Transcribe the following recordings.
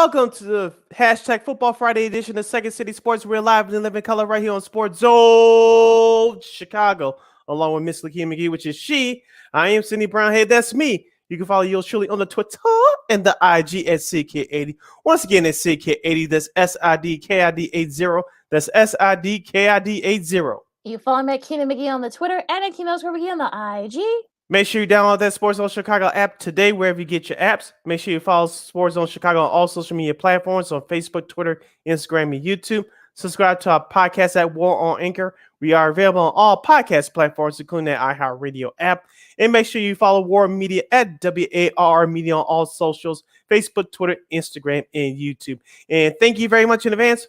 Welcome to the hashtag Football Friday edition of Second City Sports. We're live and live in color right here on Sports Zone Chicago, along with Miss Lakeena McGee, which is she. I am Cindy Brownhead. That's me. You can follow yours truly on the Twitter and the IG at SidKid80. Once again, it's SidKid80. That's SIDKID80. That's SIDKID80. You follow me at Lakeena McGee on the Twitter and at Lakeena_McGee on the IG. Make sure you download that Sports Zone Chicago app today, wherever you get your apps. Make sure you follow Sports Zone Chicago on all social media platforms on Facebook, Twitter, Instagram, and YouTube. Subscribe to our podcast at War on Anchor. We are available on all podcast platforms, including the iHeartRadio app. And make sure you follow War Media at WAR Media on all socials, Facebook, Twitter, Instagram, and YouTube. And thank you very much in advance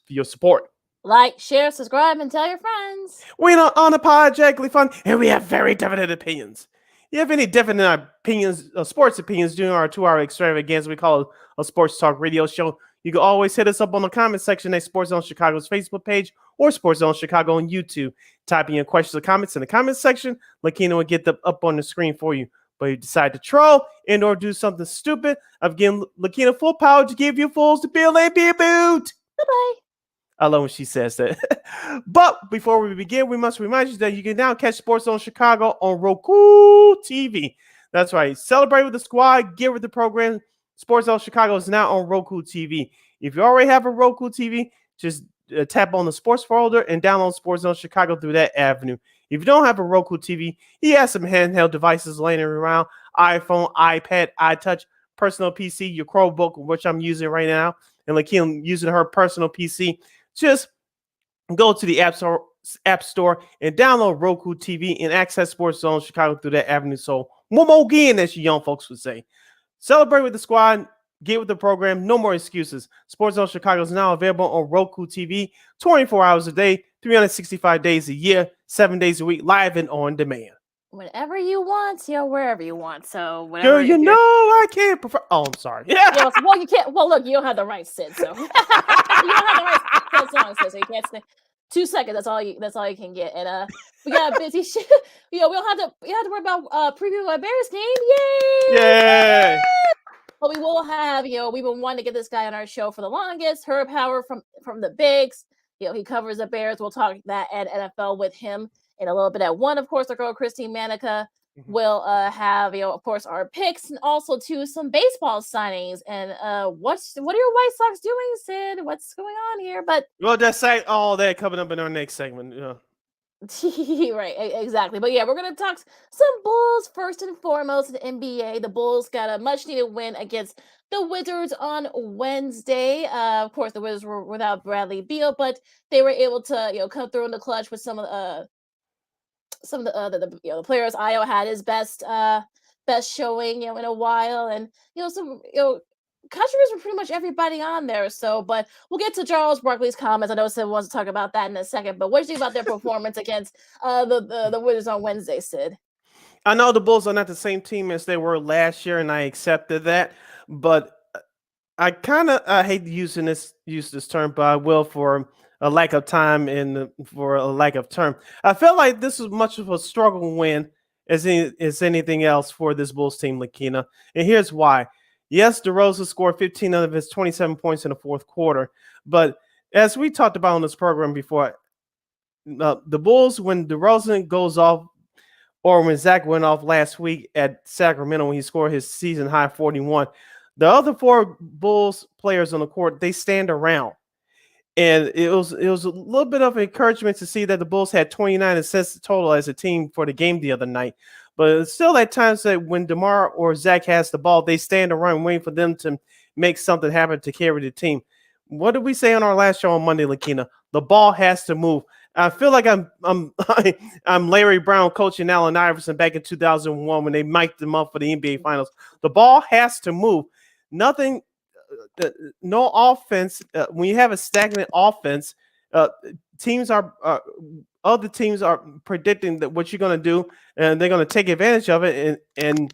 for your support. Like, share, subscribe, and tell your friends. We're unapologetically fun, and we have very definite opinions. You have any definite opinions, sports opinions during our 2-hour extravaganza we call a sports talk radio show, you can always hit us up on the comment section at Sports Zone Chicago's Facebook page or Sports Zone Chicago on YouTube. Type in your questions or comments in the comment section. Lakeena will get them up on the screen for you. But if you decide to troll and or do something stupid, I've given Lakeena full power to give you fools the bill and be a boot. Bye-bye. I love when she says that. But before we begin, we must remind you that you can now catch Sports Zone Chicago on Roku TV. That's right. Celebrate with the squad. Get with the program. Sports Zone Chicago is now on Roku TV. If you already have a Roku TV, just tap on the sports folder and download Sports Zone Chicago through that avenue. If you don't have a Roku TV, he has some handheld devices laying around: iPhone, iPad, iTouch, personal PC, your Chromebook, which I'm using right now, and Lakeena using her personal PC. Just go to the App Store and download Roku TV and access Sports Zone Chicago through that avenue. So, one more again, as you young folks would say. Celebrate with the squad. Get with the program. No more excuses. Sports Zone Chicago is now available on Roku TV 24 hours a day, 365 days a year, 7 days a week, live and on demand. Whenever you want, wherever you want. So, whenever. Girl, you know I can't prefer. Oh, I'm sorry. Yeah, well, you can't. Well, look, you don't have the right, Sid. So, you don't have the right song, Sid. So you can't stay. 2 seconds. That's all you can get. And we got a busy shit. We don't have to. We have to worry about previewing my Bears game. Yay! Yay! But we will have. We've been wanting to get this guy on our show for the longest. Herb Howard from the Bigs. He covers the Bears. We'll talk that and NFL with him in a little bit at 1. Of course, our girl Christine Manika will have, of course, our picks and also too some baseball signings. And what are your White Sox doing, Sid? What's going on here? But we'll just say all that coming up in our next segment. Yeah. Right, exactly. But yeah, we're gonna talk some Bulls first and foremost in the NBA. The Bulls got a much needed win against the Wizards on Wednesday. Of course, the Wizards were without Bradley Beal, but they were able to come through in the clutch with some of the the players. Io had his best showing in a while, and some controversy from pretty much everybody on there. So, but we'll get to Charles Barkley's comments. I know Sid wants to talk about that in a second. But what do you think about their performance against the Wizards on Wednesday, Sid? I know the Bulls are not the same team as they were last year, and I accepted that. But I kind of hate using this term, but I will for a lack of time and for a lack of term. I felt like this was much of a struggle win as anything else for this Bulls team, Lakeena. And here's why. Yes, DeRozan scored 15 of his 27 points in the fourth quarter. But as we talked about on this program before, the Bulls, when DeRozan goes off, or when Zach went off last week at Sacramento when he scored his season high 41, the other 4 Bulls players on the court, they stand around. And it was a little bit of encouragement to see that the Bulls had 29 assists total as a team for the game the other night. But still at times that when DeMar or Zach has the ball, they stand around waiting for them to make something happen to carry the team. What did we say on our last show on Monday, Lakeena? The ball has to move. I feel like I'm Larry Brown coaching Allen Iverson back in 2001 when they mic'd them up for the NBA Finals. The ball has to move. Nothing, no offense. When you have a stagnant offense, other teams are predicting that what you're going to do, and they're going to take advantage of it. And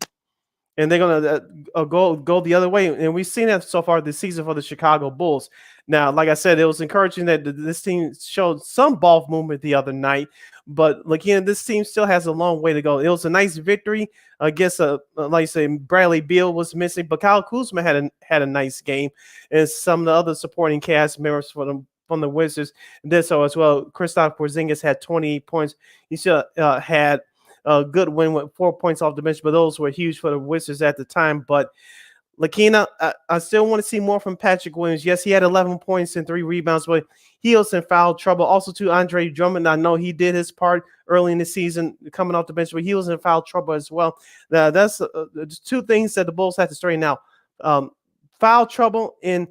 and they're gonna go the other way. And we've seen that so far this season for the Chicago Bulls. Now, like I said, it was encouraging that this team showed some ball movement the other night, but again, this team still has a long way to go. It was a nice victory against like I say, Bradley Beal was missing, but Kyle Kuzma had a nice game, and some of the other supporting cast members for them from the Wizards did so as well. Kristaps Porzingis had 20 points. He still had a good win with 4 points off the bench, but those were huge for the Wizards at the time. But Lakeena, I still want to see more from Patrick Williams. Yes, he had 11 points and 3 rebounds, but he was in foul trouble. Also, to Andre Drummond, I know he did his part early in the season coming off the bench, but he was in foul trouble as well. That's 2 things that the Bulls had to straighten out. Foul trouble and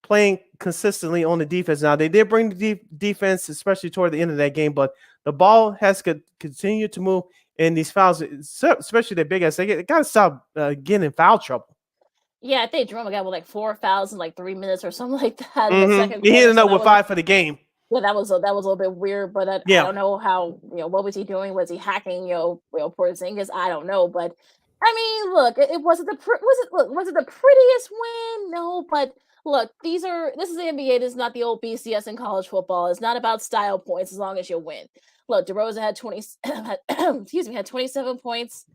playing consistently on the defense. Now, they did bring the defense, especially toward the end of that game, but the ball has to continue to move, and these fouls, especially the big ass, they got to stop getting in foul trouble. Yeah, I think Jerome got like 4 fouls in like 3 minutes or something like that in the second He quarter. ended up with 5 for the game. Yeah, that was a little bit weird, but I don't know how, what was he doing? Was he hacking, Porzingis? I don't know, but I mean, look, it wasn't the prettiest win? No, but look, this is the NBA. This is not the old BCS in college football. It's not about style points as long as you win. Look, DeRozan had 27 points,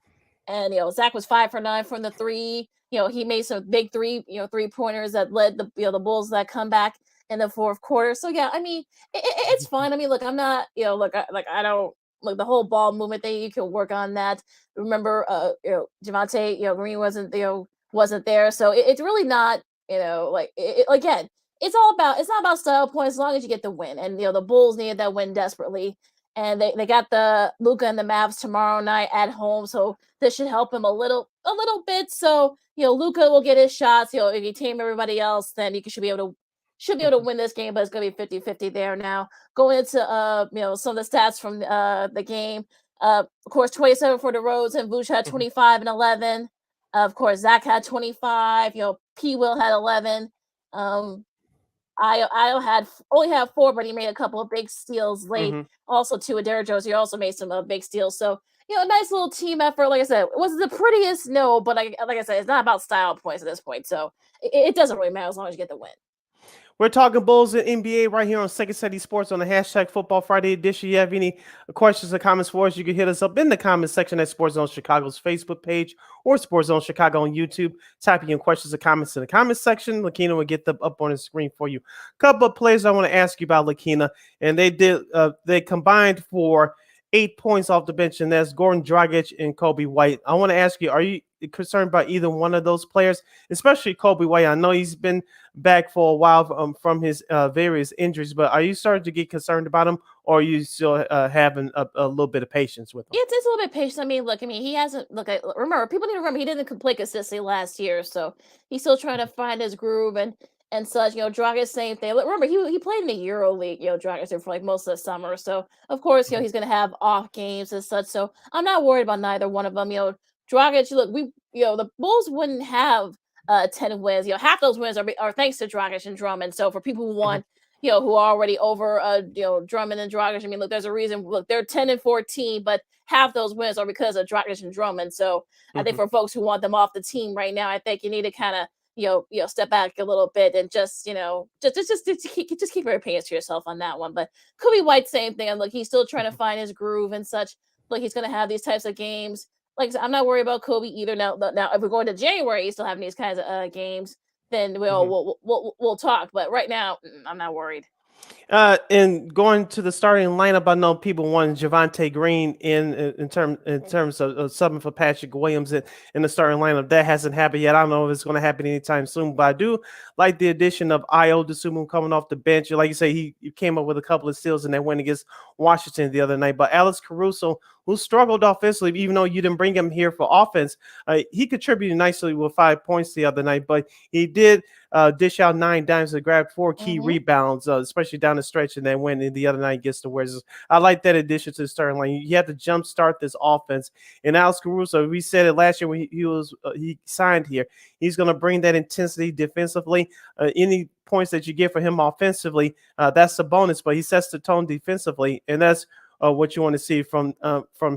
and Zach was 5 for 9 from the 3. He made some big 3-pointers that led the Bulls that comeback in the fourth quarter. So yeah, I mean, it's fine. I mean, look, I'm not, I don't look the whole ball movement thing. You can work on that. Remember, Javonte, Green wasn't there, so it's really not, again, it's not about style points as long as you get the win. And the Bulls needed that win desperately, and they got the Luka and the Mavs tomorrow night at home, so this should help him a little bit. So Luka will get his shots. If you tame everybody else, then you should be able to win this game, but it's going to be 50-50 there now. Going into some of the stats from the game. Of course, 27 for DeRozan. Vooch had 25 and 11. Of course, Zach had 25. P. Will had 11. Io only had 4, but he made a couple of big steals late. Also, to Derrick Jones, he also made some big steals. So, a nice little team effort. Like I said, it wasn't the prettiest, no, but like I said, it's not about style points at this point. So it doesn't really matter as long as you get the win. We're talking Bulls and NBA right here on Second City Sports on the hashtag Football Friday edition. You have any questions or comments for us, you can hit us up in the comments section at Sports Zone Chicago's Facebook page or Sports Zone Chicago on YouTube. Type in questions or comments in the comments section. Lakeena will get them up on the screen for you. A couple of players I want to ask you about, Lakeena, and they combined for 8 points off the bench, and that's Goran Dragic and Kobe White. I want to ask you, are you concerned about either one of those players, especially Kobe White? I know he's been back for a while from his various injuries, but are you starting to get concerned about him, or are you still having a little bit of patience with him? It's a little bit patient. I mean, he hasn't. Remember, people need to remember he didn't play consistently last year, so he's still trying to find his groove and such. Dragic, same thing. Remember, he played in the Euro League, Dragic, for like most of the summer. So of course, he's gonna have off games and such. So I'm not worried about neither one of them. Dragic, look, the Bulls wouldn't have 10 wins. Half those wins are thanks to Dragic and Drummond. So for people who want, who are already over Drummond and Dragic, I mean, look, there's a reason. Look, they're 10 and 14, but half those wins are because of Dragic and Drummond. So I think for folks who want them off the team right now, I think you need to kind of step back a little bit and just keep your opinions to yourself on that one. But Kobe White, same thing. And look, he's still trying to find his groove and such. Like, he's going to have these types of games. Like I said, I'm not worried about Kobe either. Now, if we're going to January, he's still having these kinds of games, then we'll talk. But right now, I'm not worried. And going to the starting lineup, I know people wanted Javonte Green in terms of subbing for Patrick Williams in the starting lineup. That hasn't happened yet. I don't know if it's going to happen anytime soon, but I do like the addition of Io DeSumo coming off the bench. Like you say, he came up with a couple of steals in that win against Washington the other night. But Alex Caruso, who struggled offensively, even though you didn't bring him here for offense, he contributed nicely with 5 points the other night. But he did dish out 9 dimes and grab 4 key rebounds, especially down the stretch, and then win in the other night against the Wizards. I like that addition to the starting line. You have to jumpstart this offense. And Alex Caruso, we said it last year when he signed here. He's going to bring that intensity defensively. Any points that you get for him offensively, that's a bonus. But he sets the tone defensively, and that's what you want to see from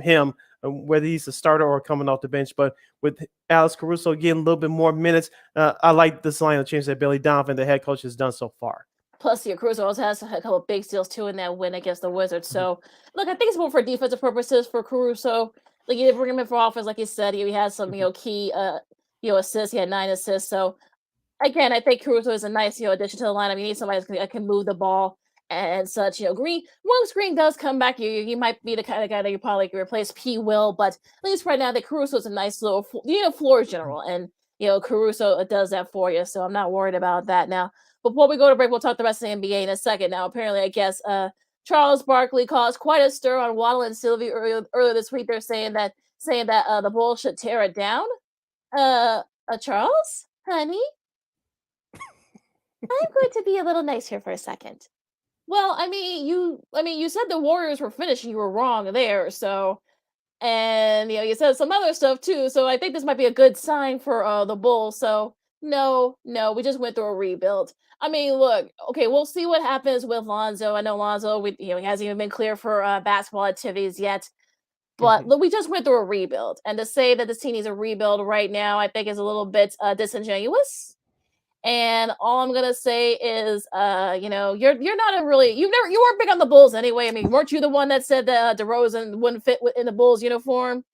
him whether he's a starter or coming off the bench. But with Alex Caruso getting a little bit more minutes, I like this lineup change that Billy Donovan, the head coach, has done so far. Plus, Caruso also has a couple of big steals too in that win against the Wizards. So, look, I think it's more for defensive purposes for Caruso. Like, you didn't bring him in for offense, like you said. He has some, key, assists. He had 9 assists. So, again, I think Caruso is a nice, addition to the lineup. You need somebody that can move the ball and such. Green, once Green does come back, he might be the kind of guy that you probably can replace P. Will. But at least right now, that Caruso is a nice little, floor general. And, Caruso does that for you. So I'm not worried about that now. Before we go to break, we'll talk the rest of the NBA in a second. Now, apparently, I guess Charles Barkley caused quite a stir on Waddle and Sylvie earlier this week. They're saying that the Bulls should tear it down. Charles, honey, I'm going to be a little nice here for a second. Well, you said the Warriors were finished. You were wrong there. So, and you said some other stuff too. So I think this might be a good sign for the Bulls. So no, we just went through a rebuild. Look, okay, we'll see what happens with Lonzo. I know Lonzo, he hasn't even been clear for basketball activities yet. But look, we just went through a rebuild, and to say that this team needs a rebuild right now, I think is a little bit disingenuous. And all I'm gonna say is, you're not you weren't big on the Bulls anyway. Weren't you the one that said that DeRozan wouldn't fit in the Bulls uniform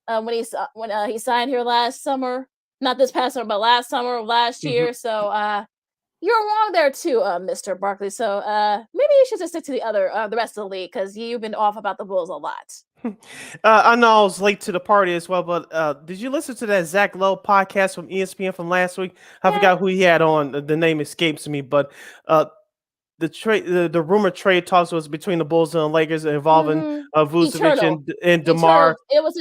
when he signed here last summer? Not this past summer, but last summer of last year. So you're wrong there too, Mr. Barkley. So maybe you should just stick to the rest of the league, because you've been off about the Bulls a lot. I know I was late to the party as well, but did you listen to that Zach Lowe podcast from ESPN from last week? I forgot who he had on. The name escapes me, but the rumored trade talks was between the Bulls and the Lakers involving Vucevic and DeMar. It was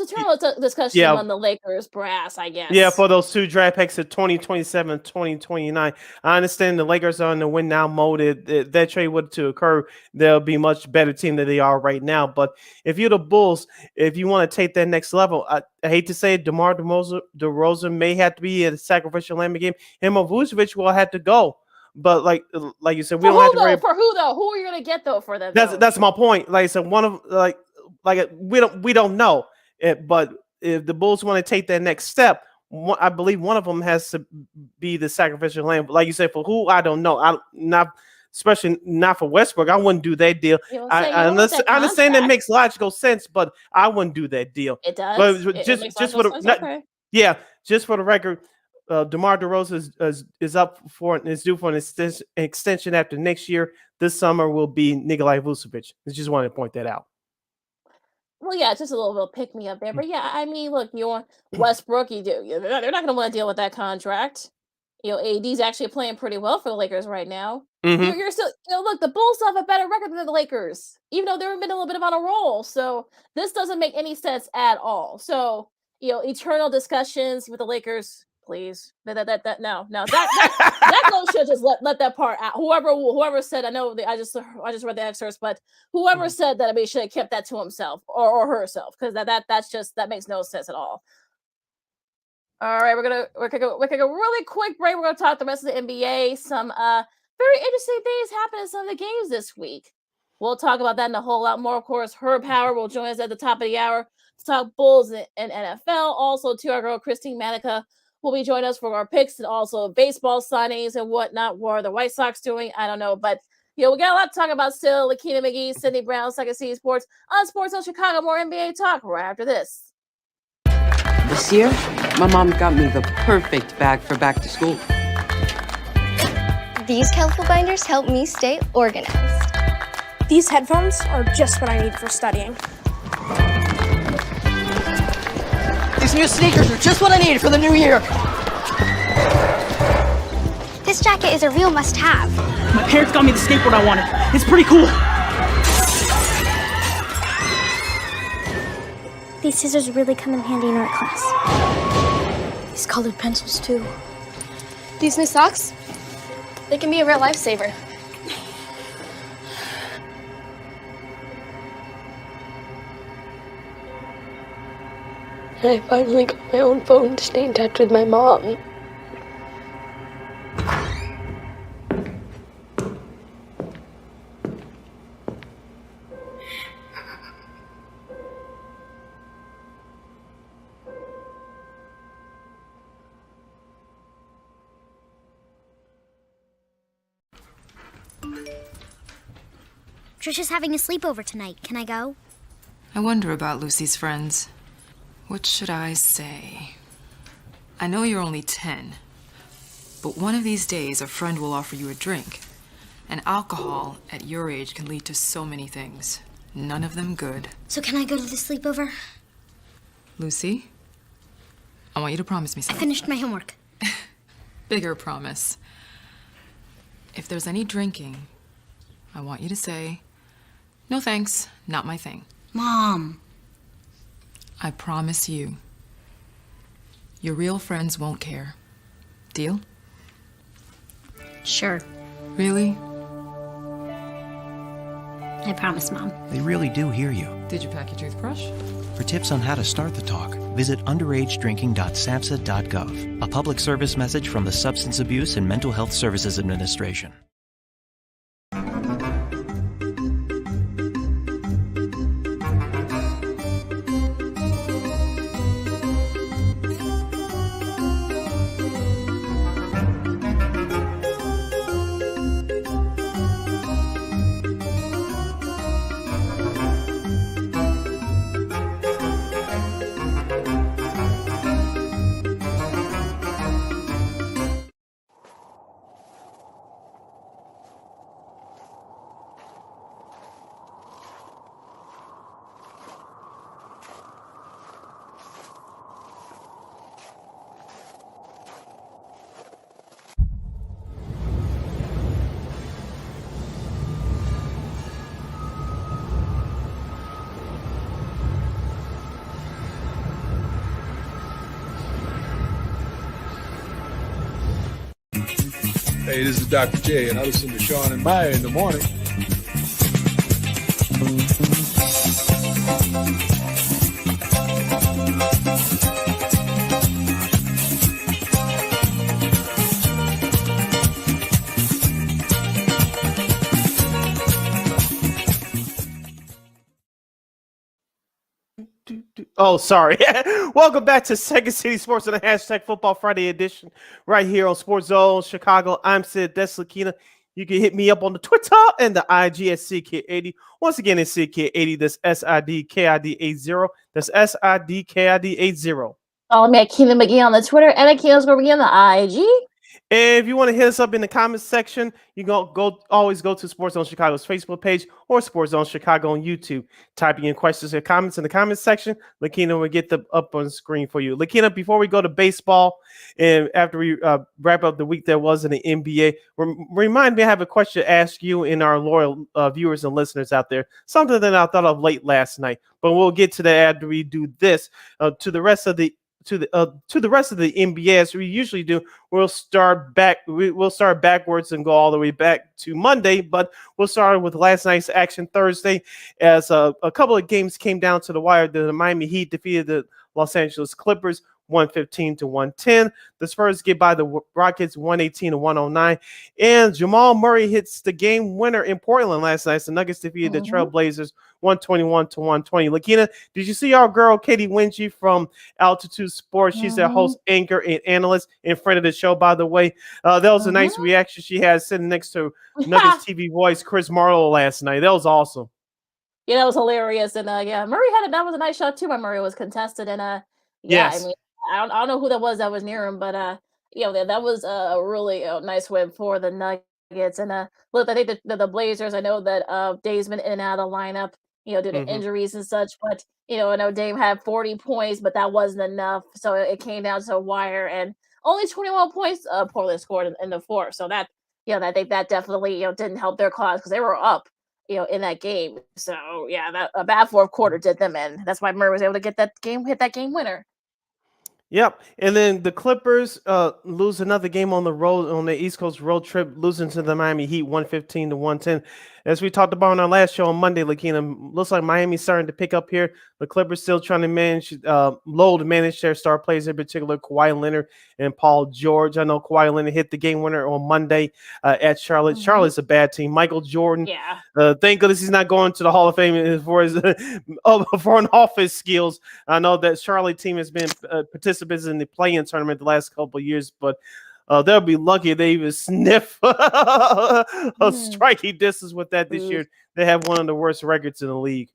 eternal discussion among the Lakers brass, I guess. Yeah, for those 2 draft picks of 2027, 2029. I understand the Lakers are in the win now mode. If that trade were to occur, they'll be a much better team than they are right now. But if you're the Bulls, if you want to take that next level, I hate to say it, DeMar DeRozan may have to be a sacrificial lamb game. Him or Vucevic will have to go. But like you said, we don't have to worry. For who though? Who are you gonna get though for them? That's my point. Like I said, one of we don't know. But if the Bulls want to take that next step, I believe one of them has to be the sacrificial lamb. Like you said, for who, I don't know. Especially not for Westbrook. I wouldn't do that deal. I understand that makes logical sense, but I wouldn't do that deal. It does. But just for the record. DeMar DeRozan is due for an extension after next year. This summer will be Nikola Vucevic. I just wanted to point that out. Well, yeah, just a little pick me up there, but yeah, look, you want Westbrook, they're not going to want to deal with that contract. AD's actually playing pretty well for the Lakers right now. You're still, look, the Bulls have a better record than the Lakers, even though they've been a little bit on a roll. So this doesn't make any sense at all. So eternal discussions with the Lakers. Please, no. That goal should just let that part out. Whoever said, I know I just read the excerpts, but whoever said that, should have kept that to himself or herself, because that makes no sense at all. All right, we're gonna go really quick break. We're gonna talk the rest of the NBA. Some very interesting things happened in some of the games this week. We'll talk about that and a whole lot more. Of course, Herb Howard will join us at the top of the hour to talk Bulls and NFL. Also, to our girl Christine Manika will be joining us for our picks and also baseball signings and whatnot. What are the White Sox doing? I don't know, but we got a lot to talk about still. Lakeena McGee, Sydney Brown, Second City Sports on Sports on Chicago. More NBA talk right after this. This year, my mom got me the perfect bag for back to school. These colorful binders help me stay organized. These headphones are just what I need for studying. These new sneakers are just what I needed for the new year. This jacket is a real must-have. My parents got me the skateboard I wanted. It's pretty cool. These scissors really come in handy in art class. These colored pencils, too. These new socks, they can be a real lifesaver. I finally got my own phone to stay in touch with my mom. Trisha's having a sleepover tonight. Can I go? I wonder about Lucy's friends. What should I say? I know you're only 10, but one of these days a friend will offer you a drink. And alcohol at your age can lead to so many things. None of them good. So can I go to the sleepover? Lucy, I want you to promise me I something. finished my homework. Bigger promise. If there's any drinking, I want you to say, "No thanks, not my thing." Mom. I promise you. Your real friends won't care. Deal? Sure. Really? I promise, Mom. They really do hear you. Did you pack your toothbrush? For tips on how to start the talk, visit underagedrinking.samhsa.gov. A public service message from the Substance Abuse and Mental Health Services Administration. Hey, this is Dr. J, and I listen to Sean and Maya in the morning. Oh, sorry. Welcome back to Second City Sports on the Hashtag Football Friday edition right here on Sports Zone Chicago. I'm Sid. That's Lakeena. You can hit me up on the Twitter and the IG at SidKid80. Once again, it's SidKid80. That's SIDKID80. That's SIDKID80. Follow me at Keenan McGee on the Twitter and at Keenan McGee on the IG. And if you want to hit us up in the comments section, you always go to Sports Zone Chicago's Facebook page or Sports Zone Chicago on YouTube. Typing in questions or comments in the comments section, Lakeena will get them up on the screen for you. Lakeena, before we go to baseball and after we wrap up the week that was in the NBA, remind me, I have a question to ask you and our loyal viewers and listeners out there. Something that I thought of late last night, but we'll get to that after we do this. To the rest of the NBA, as we usually do, we'll start backwards and go all the way back to Monday, but we'll start with last night's action Thursday, as a couple of games came down to the wire. The Miami Heat defeated the Los Angeles Clippers 115-110. The Spurs get by the Rockets 118-109, and Jamal Murray hits the game winner in Portland last night. The Nuggets defeated the Trailblazers 121-120. Lakeena, did you see our girl Katie Wingy from Altitude Sports? She's their host, anchor, and analyst, and friend of the show, by the way. That was a nice reaction she had sitting next to Nuggets TV voice Chris Marlowe last night. That was awesome. Yeah, that was hilarious. And yeah, Murray that was a nice shot too. By Murray was contested, and yes. I mean, I don't know who that was near him, but that was a really nice win for the Nuggets. And look, I think the Blazers, I know that Dame's been in and out of the lineup, due to injuries and such, but I know Dame had 40 points, but that wasn't enough, so it came down to a wire, and only 21 points Portland scored in the fourth. So that I think that definitely didn't help their cause, because they were up in that game. So yeah, a bad fourth quarter did them in. That's why Murray was able to hit that game winner. Yep. And then the Clippers lose another game on the road, on the East Coast road trip, losing to the Miami Heat 115-110. As we talked about on our last show on Monday, Lakeena, looks like Miami's starting to pick up here. The Clippers still trying to manage their star players, in particular Kawhi Leonard and Paul George. I know Kawhi Leonard hit the game winner on Monday at Charlotte. Charlotte's a bad team. Michael Jordan, thank goodness he's not going to the Hall of Fame for his foreign office skills. I know that Charlotte team has been participants in the play-in tournament the last couple of years, but they'll be lucky if they even sniff a striking distance with that this year. They have one of the worst records in the league.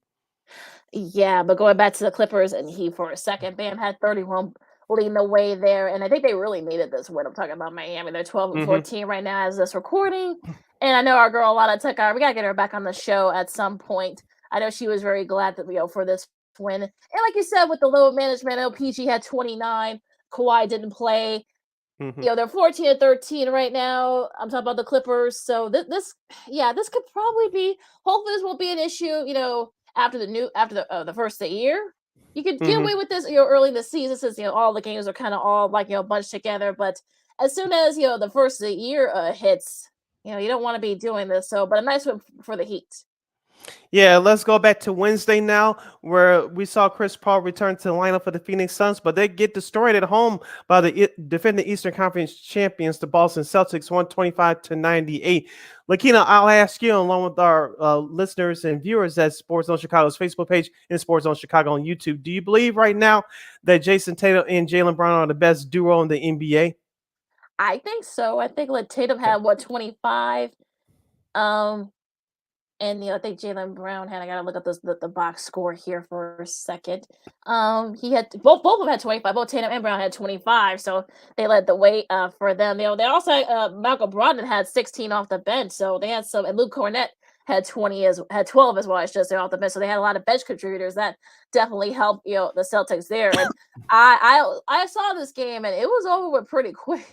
Yeah, but going back to the Clippers and Heat for a second, Bam had 31 leading the way there, and I think they really needed this win. I'm talking about Miami. They're 12 and 14 right now as this recording. And I know our girl Lana took our. We gotta get her back on the show at some point. I know she was very glad that for this win. And like you said, with the load management, LPG had 29. Kawhi didn't play. They're 14 and 13 right now. I'm talking about the Clippers. So this could probably be. Hopefully, this won't be an issue. After the first of the year, you could get away with this. Early in the season, since all the games are kind of all bunched together. But as soon as the first of the year hits, you don't want to be doing this. So, but a nice one for the Heat. Yeah, let's go back to Wednesday now, where we saw Chris Paul return to the lineup for the Phoenix Suns, but they get destroyed at home by the defending Eastern Conference champions, the Boston Celtics, 125-98. Lakeena, I'll ask you, along with our listeners and viewers at Sports Zone Chicago's Facebook page and Sports Zone Chicago on YouTube, do you believe right now that Jason Tatum and Jaylen Brown are the best duo in the NBA? I think so. I think Tatum had 25. And I think Jaylen Brown had. I gotta look up the box score here for a second. He had both of them had 25. Both Tatum and Brown had 25, so they led the way for them. They also had, Malcolm Brogdon had 16 off the bench, so they had some. And Luke Cornett had 12 as well. I should say off the bench, so they had a lot of bench contributors that definitely helped the Celtics there. And I saw this game and it was over with pretty quick.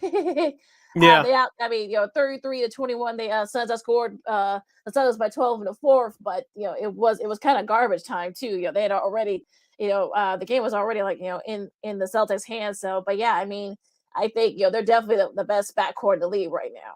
Yeah. 33-21. The Suns scored the Suns by 12 in the fourth, but it was kind of garbage time too. They had already, the game was already in the Celtics' hands. So, but yeah, I mean, I think they're definitely the best backcourt in the league right now.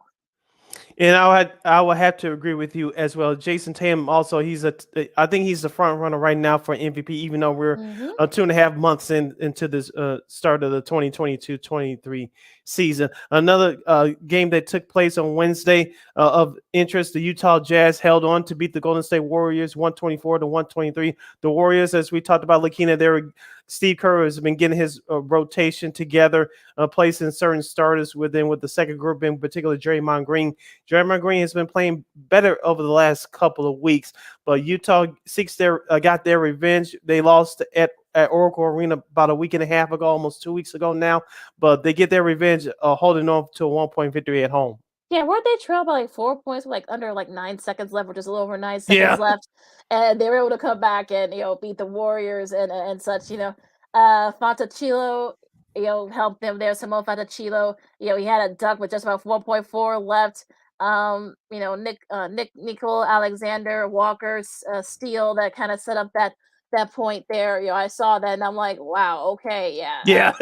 And I will have to agree with you as well. Jason Tatum also, I think he's the front runner right now for MVP, even though we're 2.5 months into this start of the 2022-23 season. Another game that took place on Wednesday of interest, the Utah Jazz held on to beat the Golden State Warriors 124-123. The Warriors, as we talked about, Lakeena, Steve Kerr has been getting his rotation together, placing certain starters with the second group, in particular Draymond Green. Draymond Green has been playing better over the last couple of weeks, but Utah got their revenge. They lost at Oracle Arena about a week and a half ago, almost 2 weeks ago now, but they get their revenge holding on to a 1-point victory at home. Yeah, weren't they trailed by 4 points with under 9 seconds left, or just a little over 9 seconds left? And they were able to come back and beat the Warriors and such. Fontecchio helped them there. Simone Fontecchio, he had a dunk with just about 4.4 left. Nicole Alexander Walker's steal that kind of set up that point there. I saw that and I'm like, wow, okay, yeah,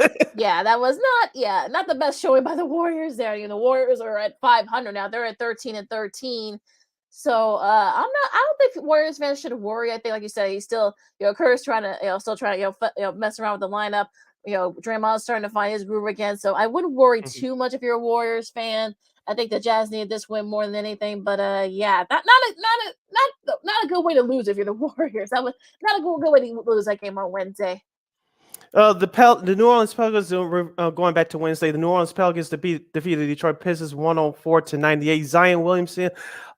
that was not the best showing by the Warriors there. The Warriors are at 500 now. They're at 13 and 13. So I don't think Warriors fans should worry. I think, like you said, he's still Kerr's trying to mess around with the lineup. Draymond's starting to find his groove again. So I wouldn't worry too much if you're a Warriors fan. I think the Jazz need this win more than anything. But not a good way to lose if you're the Warriors. That was not a good way to lose that game on Wednesday. The New Orleans Pelicans, going back to Wednesday, the New Orleans Pelicans defeated the Detroit Pistons 104-98. Zion Williamson,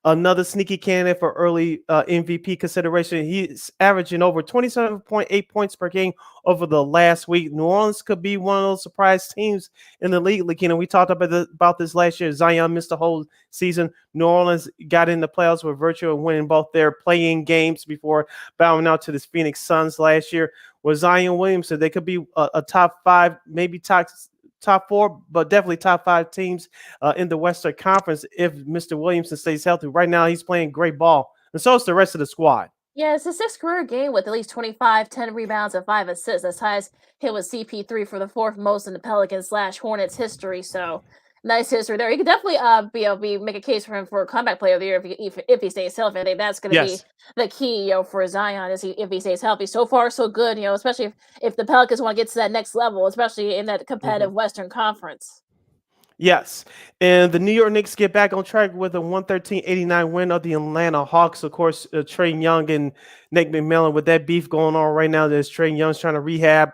another sneaky candidate for early MVP consideration. He's averaging over 27.8 points per game over the last week. New Orleans could be one of those surprise teams in the league. We talked about this last year. Zion missed the whole season. New Orleans got in the playoffs with virtue of winning both their play-in games before bowing out to the Phoenix Suns last year. With Zion Williamson, they could be a top 5, maybe top 4, but definitely top 5 teams in the Western Conference if Mr. Williamson stays healthy. Right now, he's playing great ball, and so is the rest of the squad. Yeah, it's his 6th career game with at least 25, 10 rebounds, and 5 assists. That's highest hit with CP3 for the 4th most in the Pelicans/Hornets history. So nice history there. He could definitely make a case for him for a comeback player of the year if he stays healthy. I think that's going to be the key for Zion if he stays healthy. So far, so good. Especially if the Pelicans want to get to that next level, especially in that competitive Western Conference. Yes, and the New York Knicks get back on track with a 113-89 win of the Atlanta Hawks. Of course, Trae Young and Nick McMillan with that beef going on right now. There's Trae Young's trying to rehab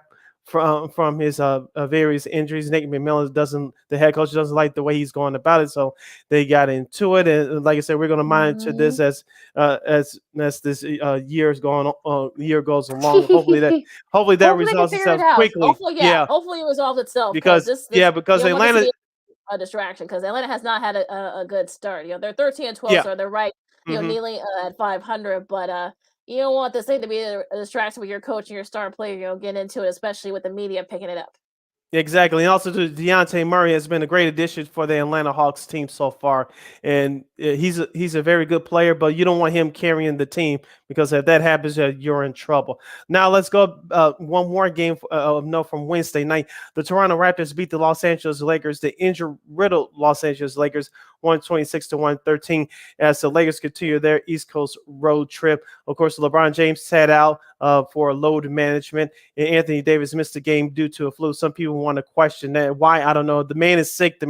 from his various injuries. Nick McMillan the head coach doesn't like the way he's going about it, so they got into it. And like I said, we're going to monitor this as this year goes along. Hopefully that Hopefully they can resolves figure it itself out. quickly. Hopefully it resolves itself because this because you don't want this to Atlanta be a distraction because Atlanta has not had a good start. They're 13-12, so they're right. Kneeling at 500, but you don't want this thing to be a distraction with your coach and your star player. Getting into it, especially with the media picking it up. Exactly, and also Deontay Murray has been a great addition for the Atlanta Hawks team so far, and he's a very good player. But you don't want him carrying the team because if that happens, you're in trouble. Now let's go one more game of note from Wednesday night. The Toronto Raptors beat the Los Angeles Lakers, the injury-riddled Los Angeles Lakers, 126-113, as the Lakers continue their East Coast road trip. Of course, LeBron James sat out for load management, and Anthony Davis missed the game due to a flu. Some people want to question that. Why? I don't know. The man is sick.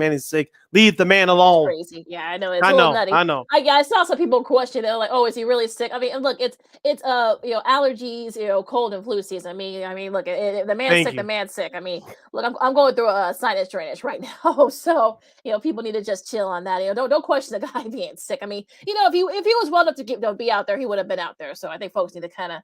Leave the man alone. It's crazy. Yeah, I know. It's a little nutty. I know. I saw some people question it, like, oh, is he really sick? I mean, look, it's allergies, cold and flu season. I mean, look, the man's sick. The man's sick. I mean, look, I'm going through a sinus drainage right now, so people need to just chill on that. Don't question the guy being sick. I mean, if he was well enough to be out there, he would have been out there. So I think folks need to kind of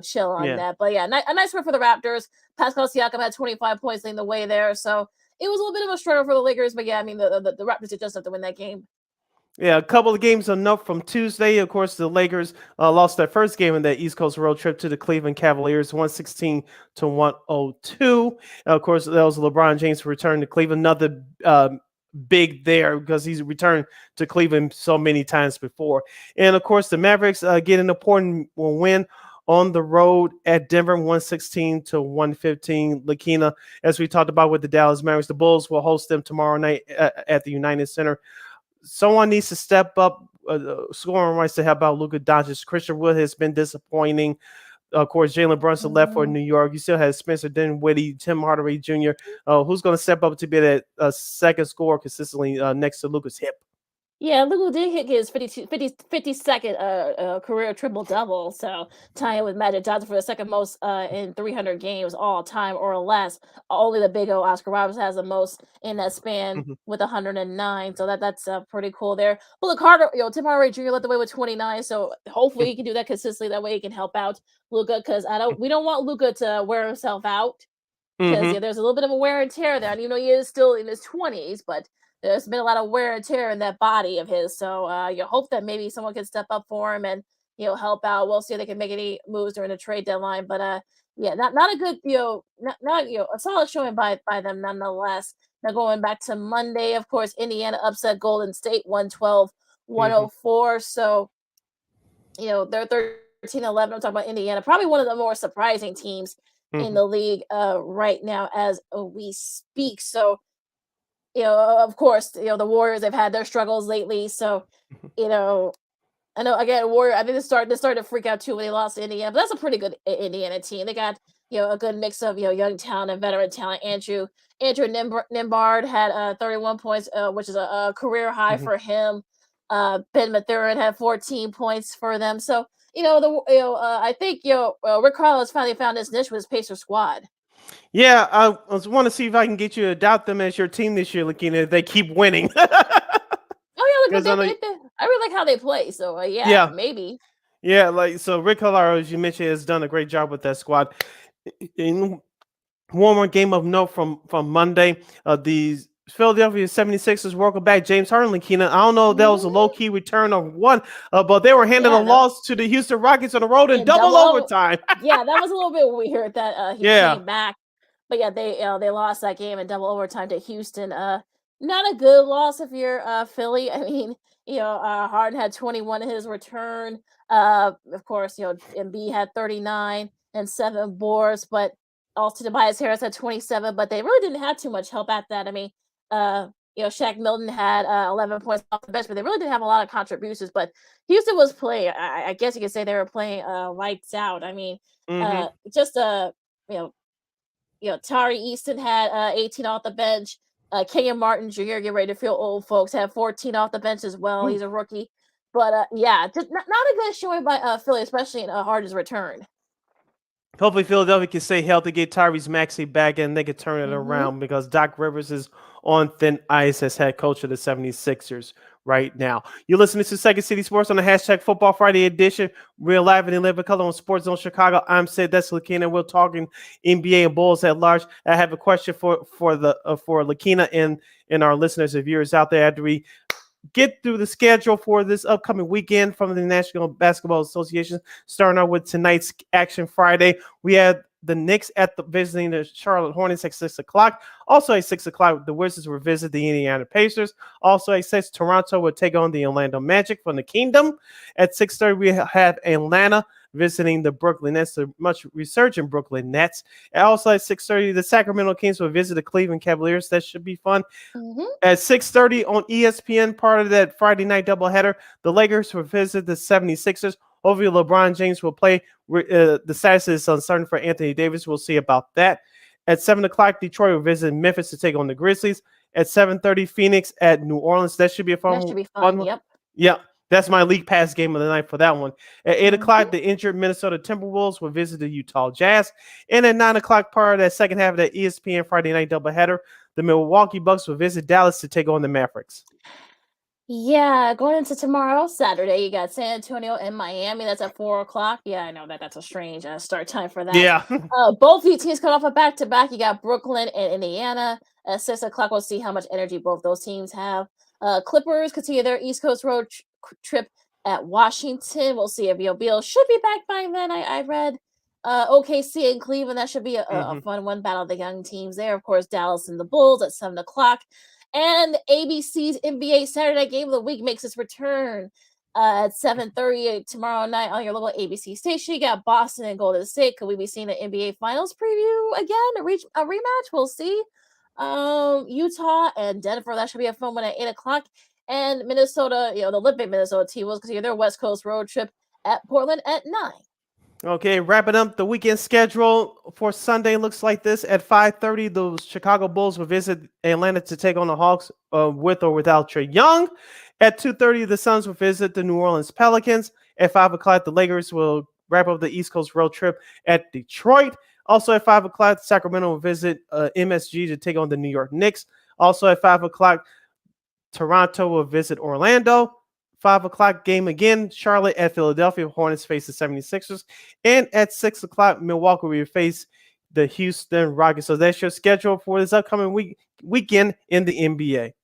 chill on that. But yeah, a nice win for the Raptors. Pascal Siakam had 25 points leading the way there, so it was a little bit of a struggle for the Lakers. But yeah, I mean the Raptors did just have to win that game. Yeah, a couple of games enough from Tuesday. Of course, the Lakers lost their first game in the East Coast road trip to the Cleveland Cavaliers, 116-102. Of course, that was LeBron James return to Cleveland. Another big there because he's returned to Cleveland so many times before. And of course, the Mavericks get an important win on the road at Denver, 116-115. Lakeena, as we talked about with the Dallas Mavericks, the Bulls will host them tomorrow night at the United Center. Someone needs to step up scoring rights to help out Luka Doncic. Christian Wood has been disappointing. Of course, Jalen Brunson left for New York. You still have Spencer Dinwiddie, Tim Hardaway Jr. Who's going to step up to be that second scorer consistently next to Luka's hip? Yeah, Luka did hit his 52nd career triple-double, so tying with Magic Johnson for the second most in 300 games all time or less. Only the big O Oscar Robertson has the most in that span with 109, so that's pretty cool there. But look, Tim Hardaway Jr. led the way with 29, so hopefully he can do that consistently. That way he can help out Luka, because we don't want Luka to wear himself out, because there's a little bit of a wear and tear there. And he is still in his 20s, but there's been a lot of wear and tear in that body of his. So you hope that maybe someone can step up for him and help out. We'll see if they can make any moves during the trade deadline. But yeah, not a good not a solid showing by them nonetheless. Now going back to Monday, of course, Indiana upset Golden State 112-104. So they're 13-11. I'm talking about Indiana, probably one of the more surprising teams in the league right now as we speak. So of course, the Warriors have had their struggles lately. So, I know again, Warrior. I think they started to freak out too when they lost to Indiana. But that's a pretty good Indiana team. They got a good mix of young talent and veteran talent. Andrew Nembhard had 31 points, which is a career high for him. Ben Mathurin had 14 points for them. So I think Rick Carlisle finally found his niche with his Pacer squad. Yeah, I want to see if I can get you to adopt them as your team this year, Lakeena, if they keep winning. Oh yeah, look, I really like how they play. So yeah, maybe. Yeah, so Rick Carlisle, as you mentioned, has done a great job with that squad. In one more game of note from Monday, the Philadelphia 76ers welcome back James Harden. Lakeena, I don't know if that was a low-key return or what, but they were handing a loss to the Houston Rockets on the road in double overtime. Yeah, that was a little bit weird that he came back. But yeah, they lost that game in double overtime to Houston. Not a good loss if you're Philly. I mean, Harden had 21 in his return. Of course, Embiid had 39 and 7 boards, but also Tobias Harris had 27. But they really didn't have too much help at that. I mean, Shaq Milton had 11 points off the bench, but they really didn't have a lot of contributions. But Houston was playing. I guess you could say they were playing lights out. I mean, Tari Easton had 18 off the bench. Kenyon Martin Jr., get ready to feel old, folks, had 14 off the bench as well. He's a rookie. But yeah, just not a good showing by Philly, especially in Harden's return. Hopefully Philadelphia can stay healthy, get Tyrese Maxey back, and they can turn it around because Doc Rivers is on thin ice as head coach of the 76ers right now. You're listening to Second City Sports on the hashtag Football Friday edition. We're live and in live in color on Sports Zone Chicago. I'm Sid. That's Lakeena. We're talking NBA and Bulls at large. I have a question for Lakeena and our listeners and viewers out there after we get through the schedule for this upcoming weekend from the National Basketball Association. Starting out with tonight's Action Friday, we have the Knicks visiting the Charlotte Hornets at 6 o'clock. Also at 6 o'clock, the Wizards will visit the Indiana Pacers. Also at 6, Toronto will take on the Orlando Magic from the Kingdom. At 6:30, we have Atlanta visiting the Brooklyn Nets, the much resurgent Brooklyn Nets. And also at 6:30, the Sacramento Kings will visit the Cleveland Cavaliers. That should be fun. At 6:30 on ESPN, part of that Friday night doubleheader, the Lakers will visit the 76ers. Hopefully, LeBron James will play. The status is uncertain for Anthony Davis. We'll see about that. At 7 o'clock, Detroit will visit Memphis to take on the Grizzlies. At 7:30, Phoenix at New Orleans. That should be a fun one. Yep. Yep. That's my league pass game of the night for that one. At 8 o'clock, the injured Minnesota Timberwolves will visit the Utah Jazz. And at 9 o'clock, part of that second half of that ESPN Friday night doubleheader, the Milwaukee Bucks will visit Dallas to take on the Mavericks. Yeah, going into tomorrow, Saturday, you got San Antonio and Miami. That's at 4 o'clock. Yeah, I know that's a strange start time for that. Yeah. Both these teams come off a back-to-back. You got Brooklyn and Indiana. At 6 o'clock, we'll see how much energy both those teams have. Clippers continue their East Coast road trip at Washington. We'll see if Beal should be back by then. I read OKC and Cleveland. That should be a fun one. Battle of the young teams there. Of course, Dallas and the Bulls at 7 o'clock. And ABC's NBA Saturday Game of the Week makes its return at 7:30 tomorrow night on your local ABC station. You got Boston and Golden State. Could we be seeing an NBA Finals preview again? A rematch? We'll see. Utah and Denver. That should be a fun one at 8 o'clock. And Minnesota, the Olympic Minnesota team will continue their West Coast road trip at Portland at 9. Okay, wrapping up the weekend schedule for Sunday looks like this. At 5:30, the Chicago Bulls will visit Atlanta to take on the Hawks with or without Trae Young. At 2:30, the Suns will visit the New Orleans Pelicans. At 5 o'clock, the Lakers will wrap up the East Coast road trip at Detroit. Also at 5 o'clock, Sacramento will visit MSG to take on the New York Knicks. Also at 5 o'clock, Toronto will visit Orlando. 5 o'clock game again, Charlotte at Philadelphia. Hornets face the 76ers. And at 6 o'clock, Milwaukee will face the Houston Rockets. So that's your schedule for this upcoming weekend in the NBA.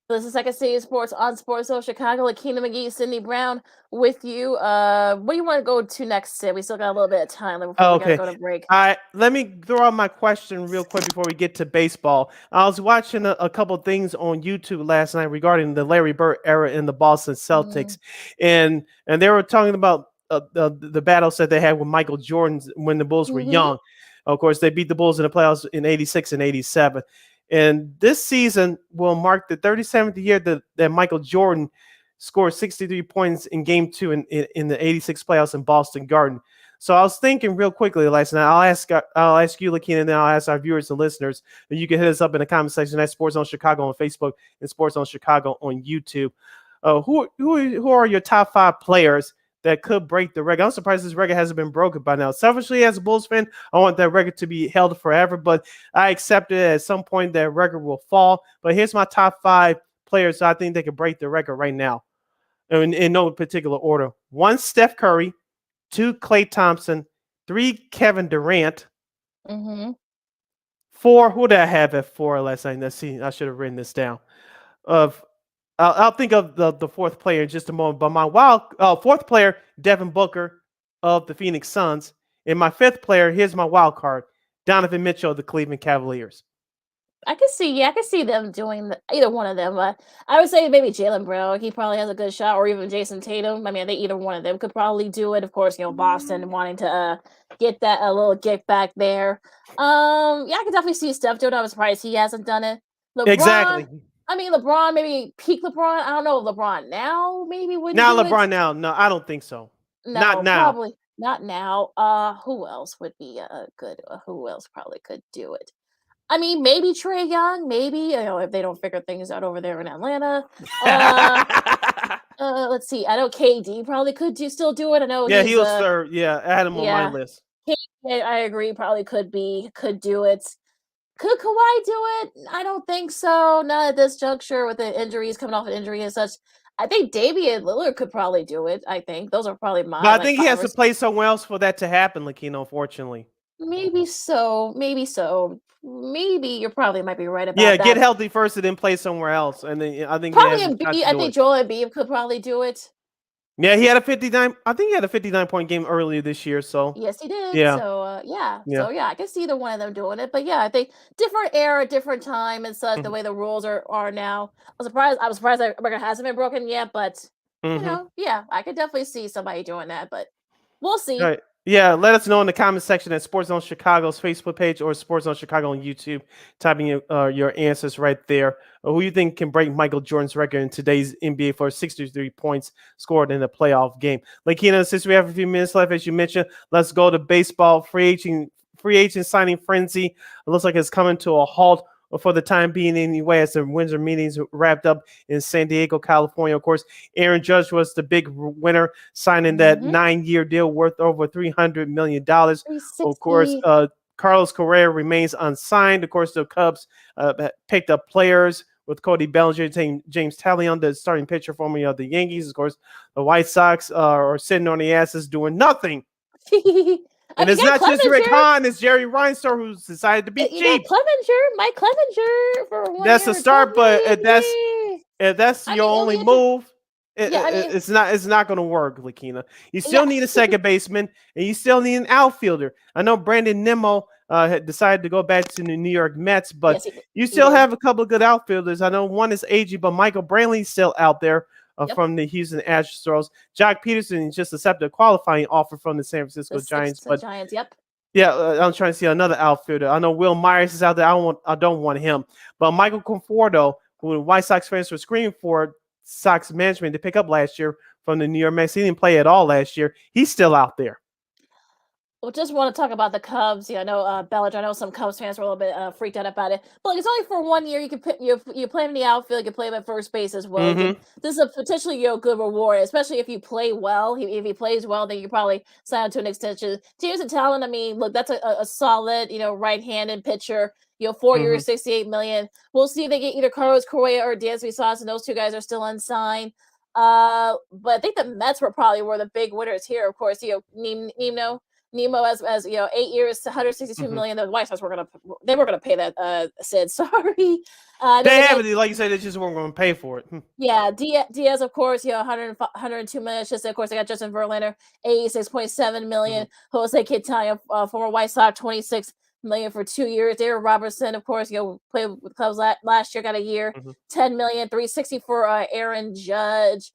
This is Second City Sports on Sports Zone Chicago. Lakeena McGee, Sydney Brown with you. What do you want to go to next, Sid? We still got a little bit of time before we got to go to break. All right, let me throw out my question real quick before we get to baseball. I was watching a couple things on YouTube last night regarding the Larry Bird era in the Boston Celtics, and they were talking about the battles that they had with Michael Jordan when the Bulls were young. Of course, they beat the Bulls in the playoffs in '86 and '87. And this season will mark the 37th year that Michael Jordan scored 63 points in Game 2 in the '86 playoffs in Boston Garden. So I was thinking real quickly last night. I'll ask you, Lakeena, and then I'll ask our viewers and listeners. And you can hit us up in the comment section at Sports on Chicago on Facebook and Sports on Chicago on YouTube. Who are your top 5 players that could break the record? I'm surprised this record hasn't been broken by now. Selfishly, as a Bulls fan, I want that record to be held forever, but I accept it at some point that record will fall. But here's my top 5 players I think they can break the record right now, in no particular order. 1, Steph Curry. 2, Klay Thompson. 3, Kevin Durant. 4, who did I have at 4 last night? Let's see. I should have written this down. I'll think of the fourth player in just a moment. But my fourth player, Devin Booker of the Phoenix Suns. And my 5th player, here's my wild card, Donovan Mitchell of the Cleveland Cavaliers. I can see them doing either one of them. I would say maybe Jaylen Brown. He probably has a good shot, or even Jason Tatum. I mean, either one of them could probably do it. Of course, Boston wanting to get that a little get back there. I can definitely see Steph doing it. I'm surprised he hasn't done it. LeBron, Exactly. I mean, LeBron, maybe peak LeBron. I don't know. LeBron now maybe wouldn't Now do LeBron it. now. No, I don't think so. No, Not now. probably not now. Who else would be good? Who else probably could do it? I mean, maybe Trae Young, maybe, if they don't figure things out over there in Atlanta. Let's see. I know KD probably could still do it. I know Yeah, he was third. Yeah, I had him on my list. KD I agree. Probably could do it. Could Kawhi do it? I don't think so. Not at this juncture with the injuries coming off an injury and such. I think Damian Lillard could probably do it. I think those are probably But my I like think he five has or to play somewhere else for that to happen, Lakeena, unfortunately. maybe so. Maybe so. Maybe you probably might be right Yeah, about get that. healthy first and then play somewhere else. And then I think he Probably has a shot Embiid. to I do think it. Joel Embiid could probably do it. Yeah, he had a 59. I think he had a 59-point game earlier this year. So Yes, he did. yeah, So yeah. yeah. So yeah, I can see either one of them doing it. But yeah, I think different era, different time, and such. The Mhm. way the rules are now. I was surprised that record hasn't been broken yet. But Mhm. yeah, I could definitely see somebody doing that. But we'll see. Right. Yeah, let us know in the comment section at Sports Zone Chicago's Facebook page or Sports Zone Chicago on YouTube. Typing your answers right there. Who you think can break Michael Jordan's record in today's NBA for 63 points scored in a playoff game? Lakeena, since we have a few minutes left, as you mentioned, let's go to baseball. Free agent signing frenzy. It looks like it's coming to a halt for the time being anyway, as the winter meetings wrapped up in San Diego, California. Of course, Aaron Judge was the big winner, signing that 9-year deal worth over $300 million. Of course, 360. Carlos Correa remains unsigned. Of course, the Cubs picked up players with Cody Bellinger, James Talion, the starting pitcher formerly of the Yankees. Of course, the White Sox are sitting on the asses doing nothing. I And mean, it's got not just Rick Clevenger. Hahn, it's Jerry Reinsdorf who's decided to be You got cheap. Mike Clevenger for 1 That's year, a start, 12 but million. if that's I your mean, only it'll be move, yeah, I mean, it's not going to work, Lakeena. You yeah. still need a second baseman, and you still need an outfielder. I know Brandon Nimmo had decided to go back to the New York Mets, but Yes, you he still did. have a couple of good outfielders. I know one is aging, but Michael Brantley's still out there from the Houston Astros. Jock Peterson just accepted a qualifying offer from the San Francisco Giants, but Giants, yep. yeah, I'm trying to see another outfielder. I know Will Myers is out there. I don't want him. But Michael Conforto, who the White Sox fans were screaming for Sox management to pick up last year from the New York Mets. He didn't play at all last year. He's still out there. Well, just want to talk about the Cubs. Yeah, I know Bellinger. I know some Cubs fans were a little bit freaked out about it, but like, it's only for 1 year. You can put you play him in the outfield. You can play him at first base as well. This is a potentially good reward, especially if you play well. If he plays well, then you probably sign him to an extension. Teams and talent. I mean, look, that's a solid right-handed pitcher. 4 years, 68 million. We'll see if they get either Carlos Correa or Dansby Swanson. Those two guys are still unsigned. But I think the Mets were probably the big winners here. Of course, Nemo as 8 years, 162 million. The White Sox were gonna pay that. Sid, sorry. They haven't, like you said, they just weren't going to pay for it. Yeah, Diaz, of course, 102 million. It's just, of course, they got Justin Verlander, 86.7 million. Jose Quintana, former White Sox, 26 million for 2 years. Darren Robertson, of course, played with the Cubs last year, got a year, 10 million, 360 for Aaron Judge.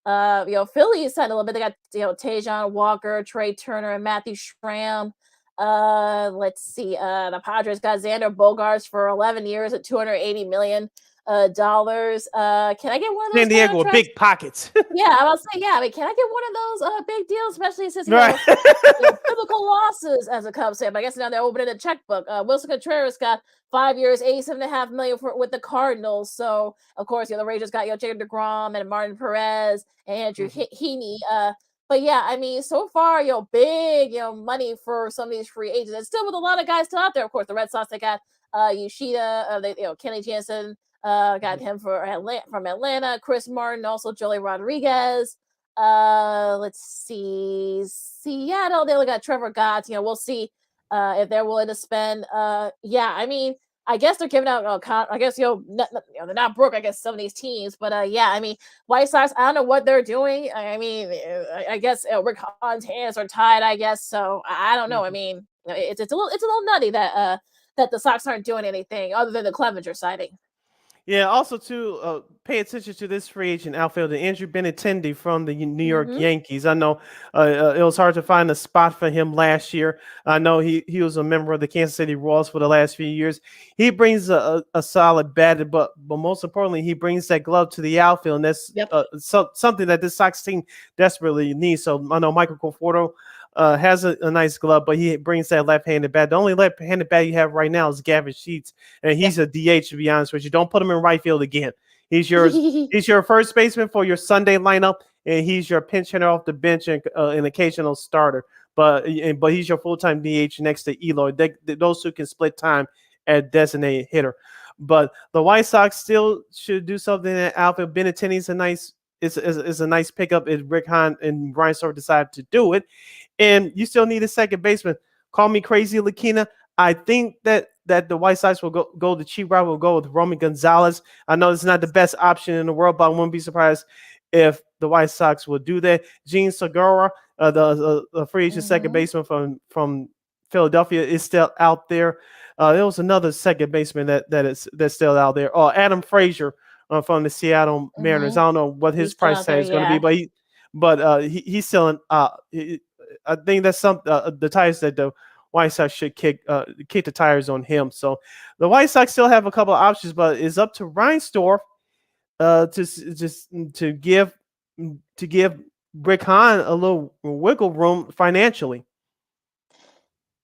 Philly signed a little bit. They got Tajon Walker, Trey Turner, and Matthew Schramm. Let's see. The Padres got Xander Bogaerts for 11 years at $280 million. Dollars. Can I get one of those? San Diego with big pockets. Yeah, I was saying, yeah. I mean, can I get one of those big deals, especially since biblical losses as a Cubs fan? But I guess now they're opening a checkbook. Wilson Contreras got 5 years, $87.5 million with the Cardinals. So of course, the Rangers got Jacob deGrom and Martin Perez and Andrew Heaney. But yeah, I mean, so far, big, money for some of these free agents, and still with a lot of guys still out there. Of course, the Red Sox, they got Yoshida, Kenny Jansen, got him from Atlanta. Chris Martin, also Joey Rodriguez. Let's see, Seattle, they only got Trevor Gott. We'll see if they're willing to spend. Yeah, I mean, I guess they're giving out. I guess they're not broke. I guess some of these teams, but yeah, I mean, White Sox. I don't know what they're doing. I mean, I guess Rick Hahn's hands are tied. I guess so. I don't know. I mean, it's a little nutty that the Sox aren't doing anything other than the Clevenger signing. Yeah, also too, pay attention to this free agent outfielder, Andrew Benintendi from the New York Yankees. I know it was hard to find a spot for him last year. I know he was a member of the Kansas City Royals for the last few years. He brings a solid bat, but most importantly, he brings that glove to the outfield, and that's something that this Sox team desperately needs. So I know Michael Conforto has a nice glove, but he brings that left-handed bat. The only left-handed bat you have right now is Gavin Sheets, and he's a DH, to be honest with you. Don't put him in right field again. He's your first baseman for your Sunday lineup, and he's your pinch hitter off the bench and an occasional starter. But he's your full-time DH next to Eloy. Those two can split time at designated hitter. But the White Sox still should do something. That Alfred Benintendi is a nice pickup if Rick Hahn and Brian Stover decide to do it. And you still need a second baseman. Call me crazy, Lakeena. I think that the White Sox will go the cheap route. Will go with Romy Gonzalez. I know it's not the best option in the world, but I wouldn't be surprised if the White Sox will do that. Gene Segura, the free agent second baseman from Philadelphia, is still out there. There was another second baseman that's still out there. Oh, Adam Frazier from the Seattle Mariners. I don't know what his price tag is going to be, but he's still in. I think that's the tires that the White Sox should kick the tires on him. So the White Sox still have a couple of options, but it's up to Reinsdorf to give Rick Hahn a little wiggle room financially.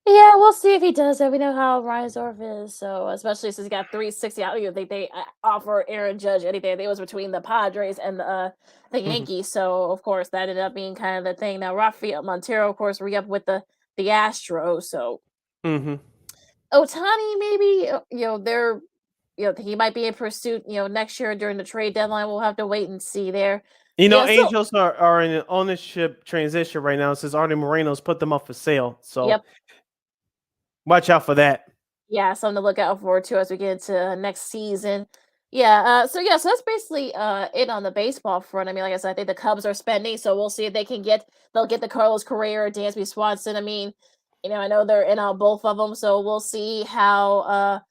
Yeah, we'll see if he does it. We know how Reinsdorf is, so especially since he got 360 out. They offer Aaron Judge anything. It was between the Padres and the Yankees, so of course that ended up being kind of the thing. Now Rafael Montero, of course, re-up with the Astros. So Ohtani, maybe he might be in pursuit. Next year during the trade deadline, we'll have to wait and see there. Angels are in an ownership transition right now since Artie Moreno's put them up for sale. So watch out for that. Yeah, something to look out for too as we get into next season. Yeah, so that's basically it on the baseball front. I mean, like I said, I think the Cubs are spending, so we'll see if they'll get the Carlos Correa or Dansby Swanson. I mean, I know they're in on both of them, so we'll see how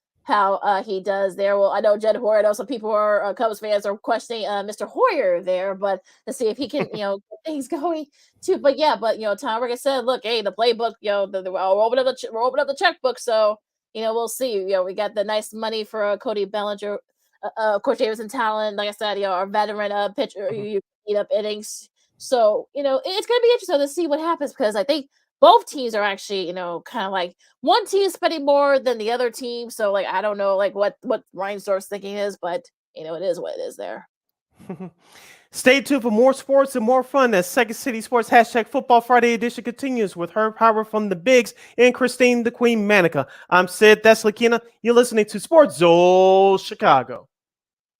he does there. Well, I know Jed Hoyer. I know some people are Cubs fans are questioning Mr. Hoyer there, but to see if he can, get things going too. But Tom Ricketts said, look, hey, the playbook, we'll open up the checkbook. So, we'll see. We got the nice money for Cody Bellinger. Of course, Davidson Talon, like I said, our veteran pitcher, you eat up innings. So, it's going to be interesting to see what happens because I think both teams are actually, kind of like one team is spending more than the other team. So, like, I don't know, like, what Reinsdorf's thinking is, but, it is what it is there. Stay tuned for more sports and more fun as Second City Sports #Football Friday edition continues with Herb Howard from the Bigs and Christine the Queen Manika. I'm Sid, that's Lakeena. You're listening to Sports Zone Chicago.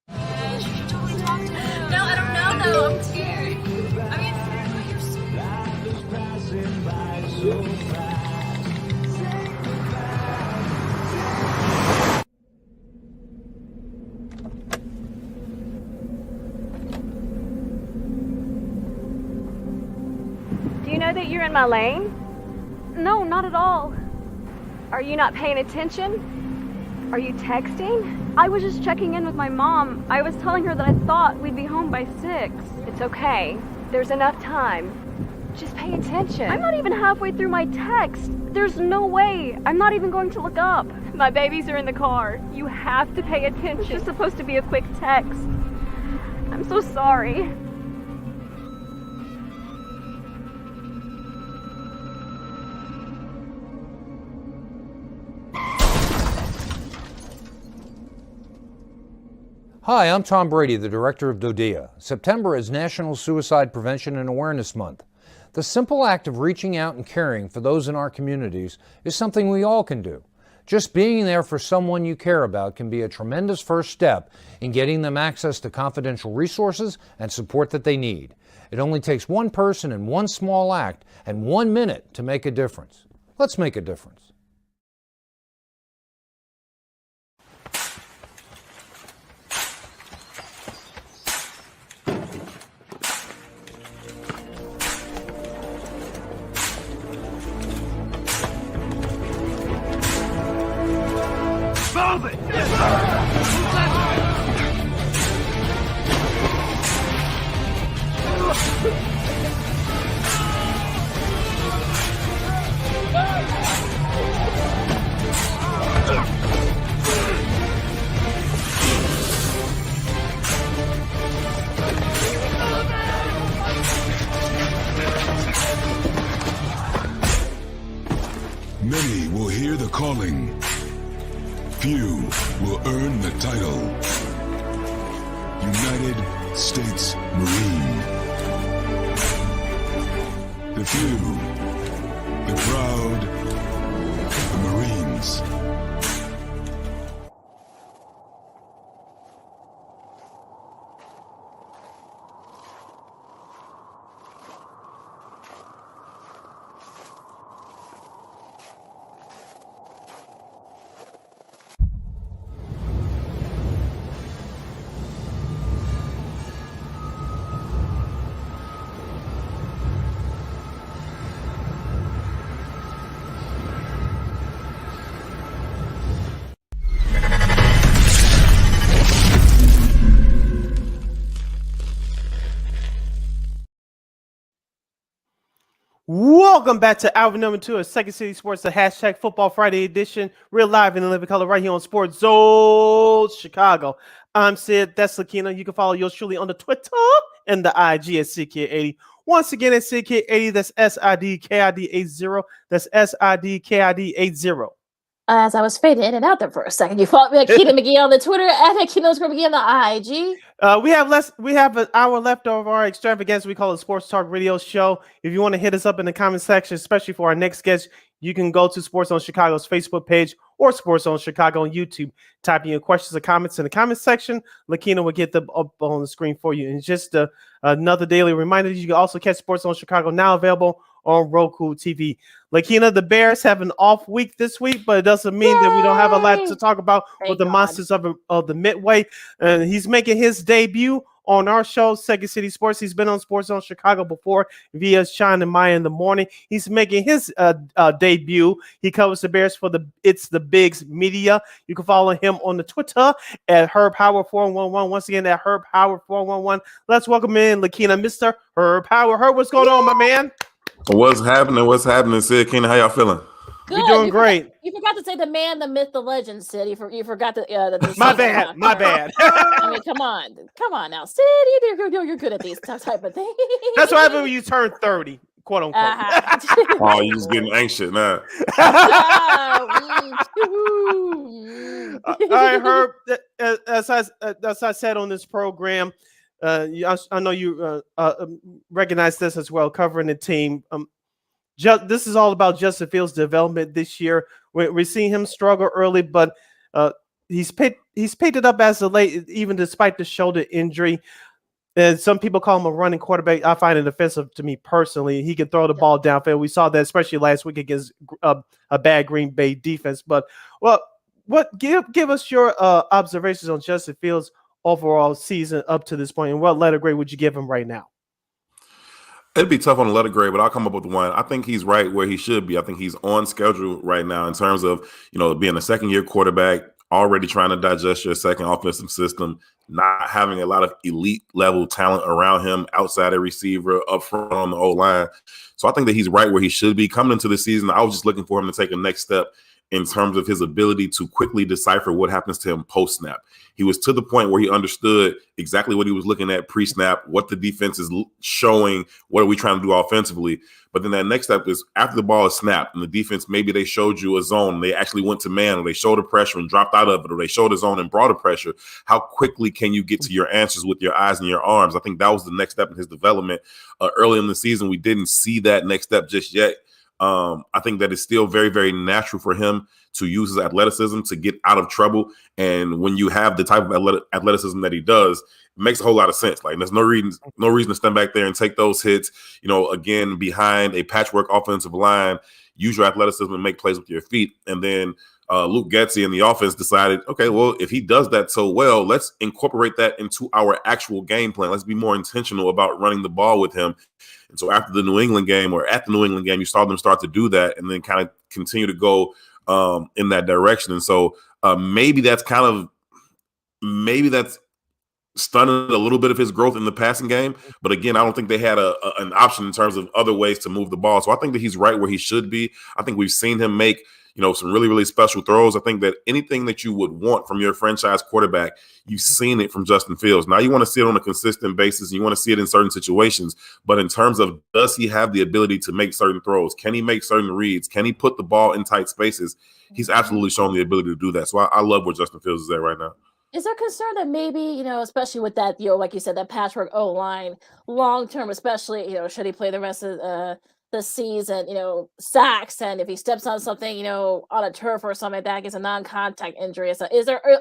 No, I don't know, though. I'm scared. I mean, you're so Do you know that you're in my lane? No, not at all. Are you not paying attention? Are you texting? I was just checking in with my mom. I was telling her that I thought we'd be home by 6. It's okay. There's enough time. Just pay attention. I'm not even halfway through my text. There's no way. I'm not even going to look up. My babies are in the car. You have to pay attention. It's just supposed to be a quick text. I'm so sorry. Hi, I'm Tom Brady, the director of DODEA. September is National Suicide Prevention and Awareness Month. The simple act of reaching out and caring for those in our communities is something we all can do. Just being there for someone you care about can be a tremendous first step in getting them access to confidential resources and support that they need. It only takes one person and one small act and 1 minute to make a difference. Let's make a difference. Move it! Many will hear the calling. Few will earn the title. United States Marine. The few, the proud, the Marines. Welcome back to hour number 2 of Second City Sports, the hashtag Football Friday edition. We're live in the living color right here on Sports Zone Chicago. I'm Sid. That's Lakeena. You can follow yours truly on the Twitter and the IG at SidKid80. Once again, at SidKid80. That's SIDKID80. That's SIDKID80. As I was fading in and out there for a second, you followed me at Keaton McGee on the Twitter and at Keaton McGee on the IG. We have an hour left of our extravaganza. We call it Sports Talk Radio Show. If you want to hit us up in the comment section, especially for our next guest, you can go to Sports on Chicago's Facebook page or Sports on Chicago on YouTube. Type in your questions or comments in the comment section. Lakeena will get them up on the screen for you. And just another daily reminder, you can also catch Sports on Chicago now available on Roku TV. Lakeena, the Bears have an off week this week, but it doesn't mean that we don't have a lot to talk about with the monsters of the Midway. And he's making his debut on our show, Second City Sports. He's been on Sports on Chicago before via Sean and Maya in the morning. He's making his debut. He covers the Bears for It's the Bigs Media. You can follow him on the Twitter at Herb Howard 411. Once again, at Herb Howard 411. Let's welcome in Lakeena, Mr. Herb Howard. Herb, what's going on, my man? What's happening, Sid? Kenny, how y'all feeling? Good. We're doing great. You forgot to say the man, the myth, the legend, Sid. You forgot the my bad. I mean, come on now, Sid. You're good at these type of things. That's what happens when you turn 30, quote unquote. Oh, you just getting anxious now. All right, Herb. As I said on this program, I know you recognize this as well, covering the team. This is all about Justin Fields' development this year. We're seeing him struggle early, but he's picked it up as of late, even despite the shoulder injury. And some people call him a running quarterback. I find it offensive to me personally. He can throw the ball downfield. We saw that especially last week against a bad Green Bay defense. But give us your observations on Justin Fields' overall season up to this point, and what letter grade would you give him right now? It'd be tough on the letter grade, but I'll come up with one. I think he's right where he should be. I think he's on schedule right now in terms of, being a second-year quarterback, already trying to digest your second offensive system, not having a lot of elite level talent around him, outside a receiver, up front on the O-line. So I think that he's right where he should be. Coming into the season, I was just looking for him to take a next step in terms of his ability to quickly decipher what happens to him post-snap. He was to the point where he understood exactly what he was looking at pre-snap, what the defense is showing, what are we trying to do offensively. But then that next step is after the ball is snapped and the defense, maybe they showed you a zone, they actually went to man, or they showed a pressure and dropped out of it, or they showed a zone and brought a pressure. How quickly can you get to your answers with your eyes and your arms? I think that was the next step in his development. Early in the season, we didn't see that next step just yet. I think that it's still very, very natural for him to use his athleticism to get out of trouble. And when you have the type of athleticism that he does, it makes a whole lot of sense. Like, there's no reason to stand back there and take those hits, again, behind a patchwork offensive line, use your athleticism and make plays with your feet. And then Luke Getsy and the offense decided, okay, well, if he does that so well, let's incorporate that into our actual game plan. Let's be more intentional about running the ball with him. And so after the New England game, or at the New England game, you saw them start to do that and then kind of continue to go in that direction. And so maybe that's stunted a little bit of his growth in the passing game. But again, I don't think they had an option in terms of other ways to move the ball. So I think that he's right where he should be. I think we've seen him make some really, really special throws. I think that anything that you would want from your franchise quarterback, you've seen it from Justin Fields. Now you want to see it on a consistent basis, and you want to see it in certain situations. But in terms of, does he have the ability to make certain throws? Can he make certain reads? Can he put the ball in tight spaces? He's absolutely shown the ability to do that. So I love where Justin Fields is at right now. Is there concern that maybe, especially with that, like you said, that patchwork O-line long term, especially, should he play the rest of the season, sacks, and if he steps on something, on a turf or something like that, gets a non-contact injury. So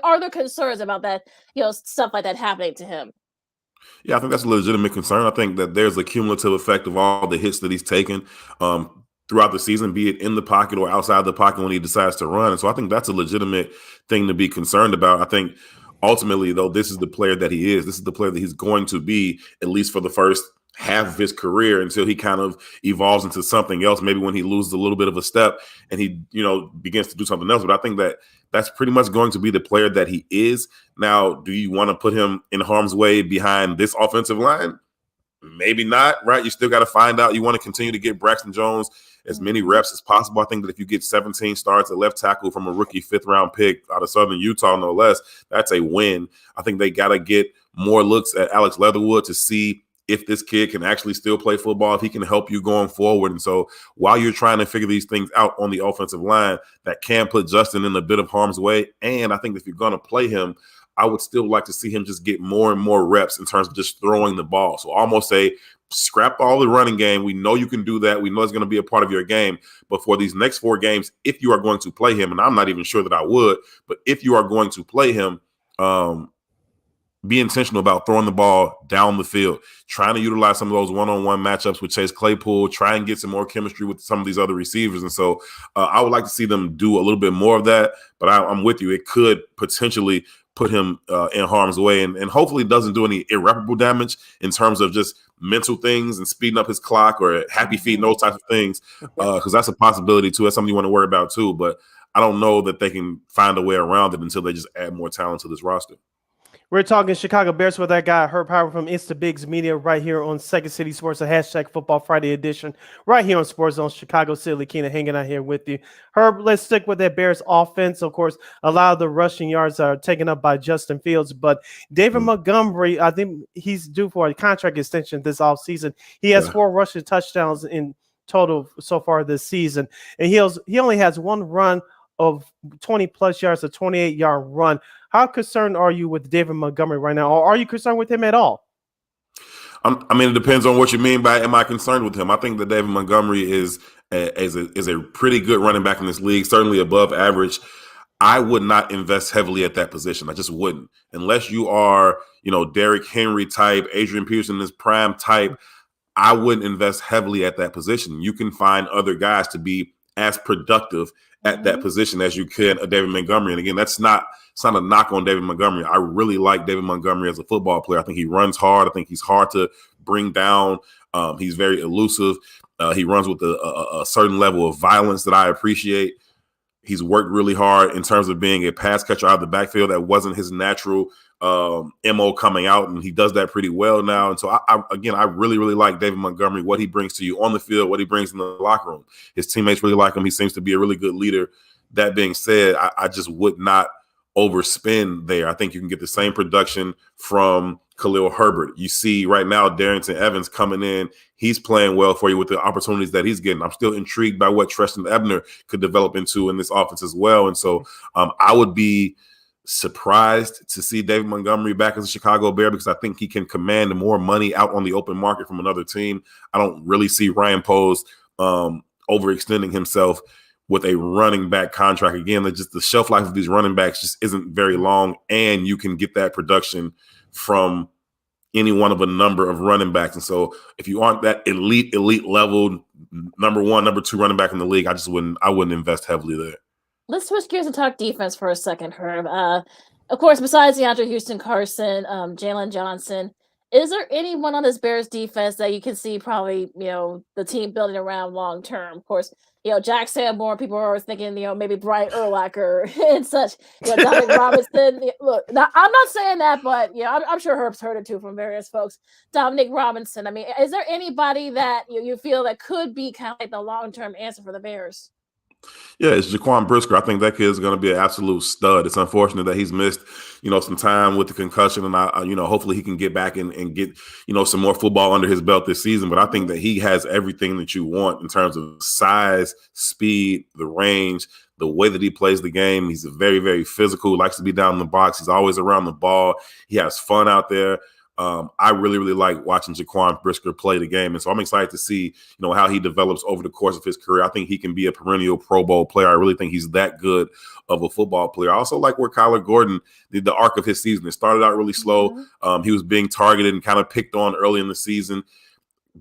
are there concerns about that, stuff like that happening to him? Yeah, I think that's a legitimate concern. I think that there's a cumulative effect of all the hits that he's taken throughout the season, be it in the pocket or outside the pocket when he decides to run. And so I think that's a legitimate thing to be concerned about. I think ultimately, though, this is the player that he is. This is the player that he's going to be, at least for the first half of his career, until he kind of evolves into something else. Maybe when he loses a little bit of a step and he, begins to do something else. But I think that that's pretty much going to be the player that he is. Now, do you want to put him in harm's way behind this offensive line? Maybe not, right? You still got to find out. You want to continue to get Braxton Jones as many reps as possible. I think that if you get 17 starts at left tackle from a rookie 5th-round pick out of Southern Utah, no less, that's a win. I think they got to get more looks at Alex Leatherwood to see if this kid can actually still play football, if he can help you going forward. And so while you're trying to figure these things out on the offensive line, that can put Justin in a bit of harm's way. And I think if you're going to play him, I would still like to see him just get more and more reps in terms of just throwing the ball. So almost say, scrap all the running game. We know you can do that. We know it's going to be a part of your game. But for these next 4 games, if you are going to play him, and I'm not even sure that I would, but if you are going to play him, be intentional about throwing the ball down the field, trying to utilize some of those one-on-one matchups with Chase Claypool, try and get some more chemistry with some of these other receivers. And so I would like to see them do a little bit more of that, but I'm with you. It could potentially put him in harm's way and hopefully doesn't do any irreparable damage in terms of just mental things and speeding up his clock or happy feet and those types of things, because that's a possibility too. That's something you want to worry about too, but I don't know that they can find a way around it until they just add more talent to this roster. We're talking Chicago Bears with that guy, Herb Howard from InstaBigs Media, right here on Second City Sports, a hashtag Football Friday edition, right here on Sports Zone Chicago. Sid, Lakeena hanging out here with you. Herb, let's stick with that Bears offense. Of course, a lot of the rushing yards are taken up by Justin Fields, but David Montgomery, I think he's due for a contract extension this offseason. He has 4 rushing touchdowns in total so far this season, and he only has 1 run of 20-plus yards, a 28-yard run. How concerned are you with David Montgomery right now, or are you concerned with him at all? I mean, it depends on what you mean by am I concerned with him. I think that David Montgomery is a pretty good running back in this league, certainly above average. I would not invest heavily at that position. I just wouldn't. Unless you are, Derrick Henry type, Adrian Peterson in his prime type, I wouldn't invest heavily at that position. You can find other guys to be as productive at that position as you can David Montgomery. And again, it's not a knock on David Montgomery. I really like David Montgomery as a football player. I think he runs hard. I think he's hard to bring down. He's very elusive. He runs with a certain level of violence that I appreciate. He's worked really hard in terms of being a pass catcher out of the backfield. That wasn't his natural MO coming out, and he does that pretty well now. And so, I really, really like David Montgomery, what he brings to you on the field, what he brings in the locker room. His teammates really like him. He seems to be a really good leader. That being said, I just would not overspend there. I think you can get the same production from Khalil Herbert. You see right now Darrington Evans coming in. He's playing well for you with the opportunities that he's getting. I'm still intrigued by what Treston Ebner could develop into in this offense as well. And so I would be surprised to see David Montgomery back as a Chicago Bear because I think he can command more money out on the open market from another team. I don't really see Ryan Poles overextending himself with a running back contract. Again, just the shelf life of these running backs just isn't very long, and you can get that production from any one of a number of running backs. And so if you aren't that elite level, number 1, number 2 running back in the league, I wouldn't invest heavily there. Let's switch gears and talk defense for a second, Herb. Of course, besides DeAndre Houston, Carson, Jalen Johnson, is there anyone on this Bears defense that you can see probably, the team building around long term? Of course, Jack Sanborn, people are thinking, maybe Brian Urlacher and such. Dominic Robinson. Look, now, I'm not saying that, but I'm sure Herb's heard it too from various folks. Dominic Robinson. I mean, is there anybody that you feel that could be kind of like the long-term answer for the Bears? Yeah, it's Jaquan Brisker. I think that kid is going to be an absolute stud. It's unfortunate that he's missed, some time with the concussion, and hopefully he can get back and get, some more football under his belt this season. But I think that he has everything that you want in terms of size, speed, the range, the way that he plays the game. He's very, very physical, likes to be down in the box. He's always around the ball. He has fun out there. I really, really like watching Jaquan Brisker play the game. And so I'm excited to see, how he develops over the course of his career. I think he can be a perennial Pro Bowl player. I really think he's that good of a football player. I also like where Kyler Gordon did the arc of his season. It started out really slow. He was being targeted and kind of picked on early in the season.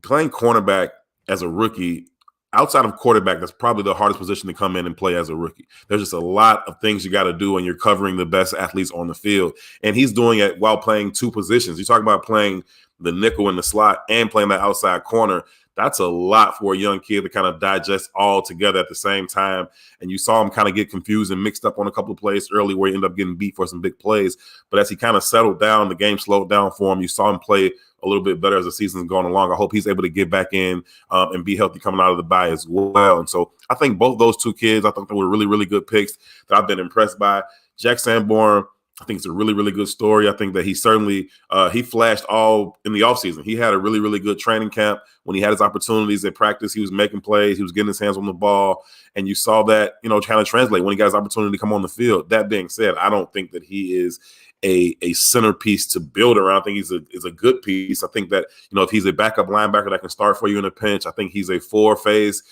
Playing cornerback as a rookie, outside of quarterback, that's probably the hardest position to come in and play as a rookie. There's just a lot of things you got to do, and you're covering the best athletes on the field. And he's doing it while playing two positions. You talk about playing the nickel in the slot and playing that outside corner. That's a lot for a young kid to kind of digest all together at the same time. And you saw him kind of get confused and mixed up on a couple of plays early where he ended up getting beat for some big plays. But as he kind of settled down, the game slowed down for him. You saw him play a little bit better as the season's going along. I hope he's able to get back in and be healthy coming out of the bye as well. And so I think both those two kids, I think they were really, really good picks that I've been impressed by. Jack Sanborn, I think it's a really, really good story. I think that he certainly he flashed all in the offseason. He had a really, really good training camp. When he had his opportunities at practice, he was making plays. He was getting his hands on the ball. And you saw that, kind of translate when he got his opportunity to come on the field. That being said, I don't think that he is a centerpiece to build around. I think he's a good piece. I think that, if he's a backup linebacker that can start for you in a pinch, I think he's a four-phase.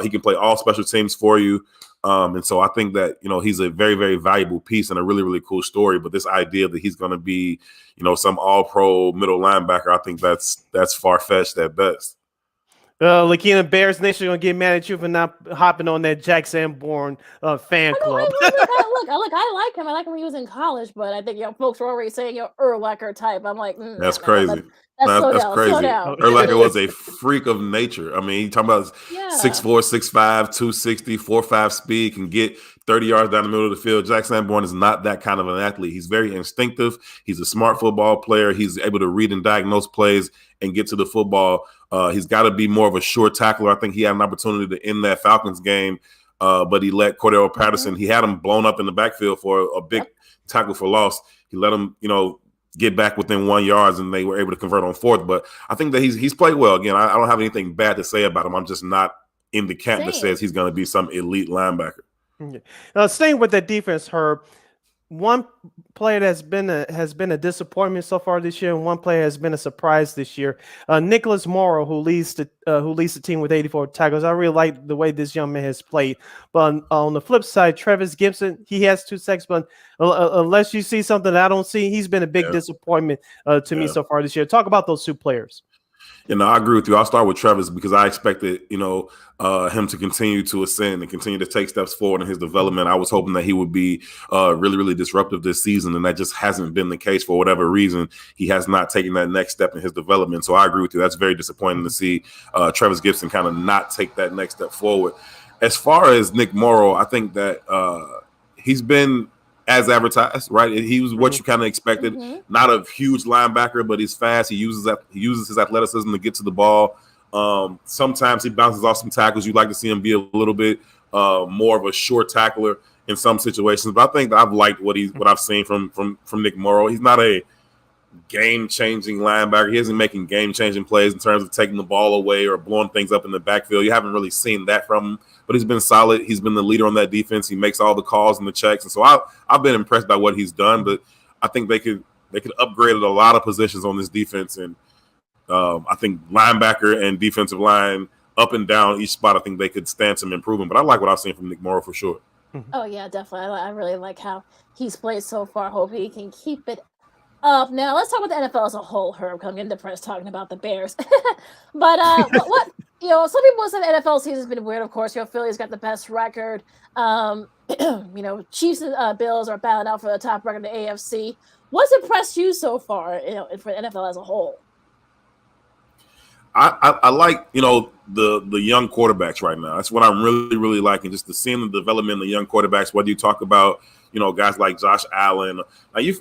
He can play all special teams for you. And so I think that, he's a very, very valuable piece and a really, really cool story. But this idea that he's going to be, some all-pro middle linebacker, I think that's far-fetched at best. Lakeena, Bears Nation going to get mad at you for not hopping on that Jack Sanborn fan club. I like him. I like him when he was in college, but I think folks were already saying Urlacher type. I'm like, that's crazy. That's crazy. Urlacher was a freak of nature. I mean, you talking about 6'4", 6'5", 260, 4.5 speed, can get 30 yards down the middle of the field. Jack Sanborn is not that kind of an athlete. He's very instinctive. He's a smart football player. He's able to read and diagnose plays and get to the football. He's got to be more of a sure tackler. I think he had an opportunity to end that Falcons game, but he let Cordell Patterson, he had him blown up in the backfield for a big tackle for loss. He let him, get back within 1 yard, and they were able to convert on fourth. But I think that he's played well. Again, I don't have anything bad to say about him. I'm just not in the camp that says he's going to be some elite linebacker. Staying with that defense, Herb, one player that's been a disappointment so far this year, and one player has been a surprise this year. Nicholas Morrow, who leads the team with 84 tackles. I really like the way this young man has played. But on the flip side, Travis Gibson, he has 2 sacks, but unless you see something that I don't see, he's been a big disappointment to me so far this year. Talk about those two players. I agree with you. I'll start with Travis because I expected, him to continue to ascend and continue to take steps forward in his development. I was hoping that he would be really, really disruptive this season, and that just hasn't been the case for whatever reason. He has not taken that next step in his development. So I agree with you. That's very disappointing to see Travis Gibson kind of not take that next step forward. As far as Nick Morrow, I think that he's been as advertised, right? He was what you kind of expected. Not a huge linebacker, but he's fast. He uses his athleticism to get to the ball. Sometimes he bounces off some tackles. You'd like to see him be a little bit more of a short tackler in some situations. But I think that I've liked what I've seen from Nick Morrow. He's not a game-changing linebacker. He isn't making game-changing plays in terms of taking the ball away or blowing things up in the backfield. You haven't really seen that from him, but he's been solid. He's been the leader on that defense. He makes all the calls and the checks, and so I've been impressed by what he's done. But I think they could upgrade at a lot of positions on this defense, and I think linebacker and defensive line up and down each spot, I think they could stand some improvement. But I like what I've seen from Nick Morrow for sure. Oh yeah, definitely. I really like how he's played so far. Hope he can keep it up. Now let's talk about the NFL as a whole, Herb. I'm getting depressed talking about the Bears. But what some people say the NFL season's been weird. Of course, Philly's got the best record. Chiefs and Bills are battling out for the top record in the AFC. What's impressed you so far, for the NFL as a whole? I like, the young quarterbacks right now. That's what I'm really, really liking, just to seeing the development of the young quarterbacks, whether you talk about, guys like Josh Allen. Now, you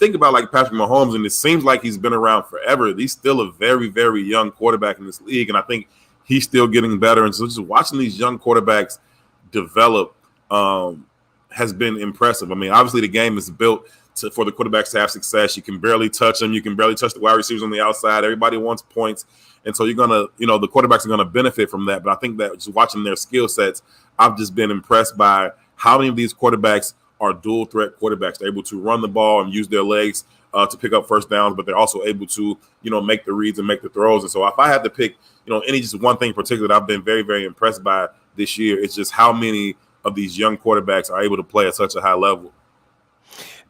think about like Patrick Mahomes, and it seems like he's been around forever. He's still a very, very young quarterback in this league, and I think he's still getting better. And so just watching these young quarterbacks develop has been impressive. I mean, obviously the game is built for the quarterbacks to have success. You can barely touch them. You can barely touch the wide receivers on the outside. Everybody wants points. And so you're going to, the quarterbacks are going to benefit from that. But I think that just watching their skill sets, I've just been impressed by how many of these quarterbacks are dual threat quarterbacks. They're able to run the ball and use their legs to pick up first downs, but they're also able to, make the reads and make the throws. And so if I had to pick, any just one thing in particular that I've been very, very impressed by this year, it's just how many of these young quarterbacks are able to play at such a high level.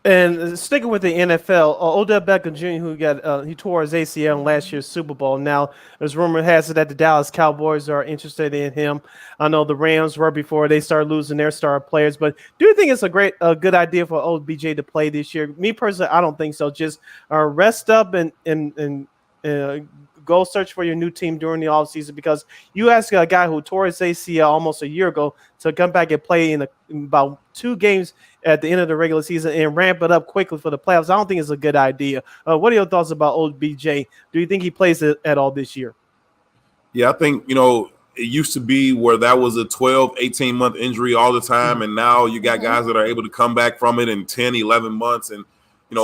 And sticking with the NFL, Odell Beckham Jr., who he tore his ACL in last year's Super Bowl. Now, there's rumor has it that the Dallas Cowboys are interested in him. I know the Rams were before they started losing their star players, but do you think it's a good idea for OBJ to play this year? Me personally, I don't think so. Just rest up and go search for your new team during the offseason, because you ask a guy who tore his ACL almost a year ago to come back and play in about 2 games at the end of the regular season and ramp it up quickly for the playoffs. I don't think it's a good idea. What are your thoughts about OBJ? Do you think he plays it at all this year? Yeah, I think, it used to be where that was a 12, 18-month injury all the time, and now you got guys that are able to come back from it in 10, 11 months and,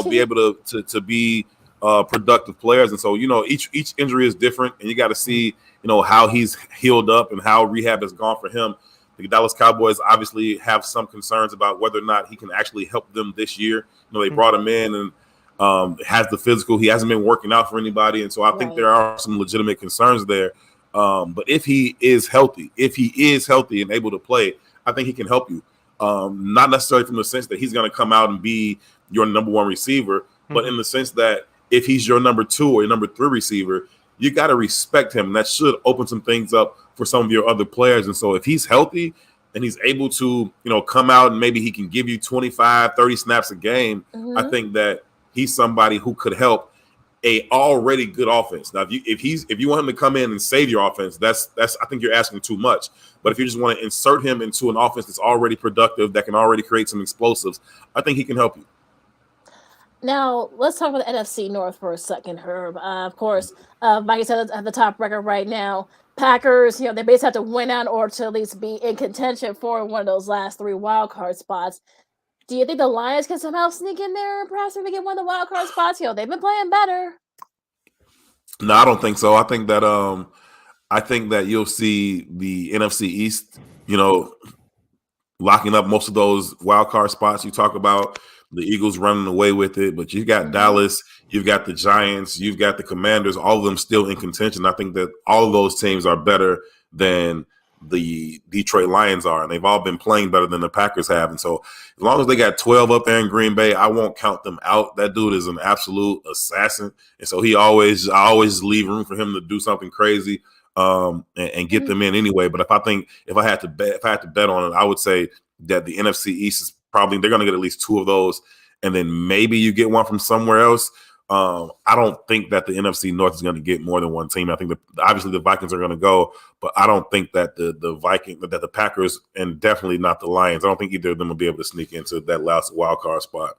be able to be productive players. And so, each injury is different, and you got to see, how he's healed up and how rehab has gone for him. The Dallas Cowboys obviously have some concerns about whether or not he can actually help them this year. They brought him in and has the physical. He hasn't been working out for anybody. And so I think there are some legitimate concerns there. But if he is healthy and able to play, I think he can help you. Not necessarily from the sense that he's going to come out and be your number 1 receiver, but in the sense that if he's your number 2 or your number 3 receiver, you got to respect him. And that should open some things up for some of your other players. And so if he's healthy and he's able to, come out and maybe he can give you 25, 30 snaps a game, I think that he's somebody who could help a already good offense. Now, if you want him to come in and save your offense, that's I think you're asking too much. But if you just want to insert him into an offense that's already productive, that can already create some explosives, I think he can help you. Now, let's talk about the NFC North for a second, Herb. Of course, Mike said at the top record right now. Packers, they basically have to win out or to at least be in contention for one of those last 3 wild card spots. Do you think the Lions can somehow sneak in there and perhaps maybe get one of the wild card spots? They've been playing better. No, I don't think so. I think that you'll see the NFC East, locking up most of those wild card spots you talk about. The Eagles running away with it, but you've got Dallas, you've got the Giants, you've got the Commanders, all of them still in contention. I think that all of those teams are better than the Detroit Lions are, and they've all been playing better than the Packers have. And so as long as they got 12 up there in Green Bay, I won't count them out. That dude is an absolute assassin. And so I always leave room for him to do something crazy and get them in anyway. But if I had to bet on it, I would say that the NFC East is probably, they're going to get at least 2 of those, and then maybe you get one from somewhere else. I don't think that the NFC North is going to get more than one team. I think that obviously the Vikings are going to go, but I don't think that the Packers, and definitely not the Lions, I don't think either of them will be able to sneak into that last wild card spot.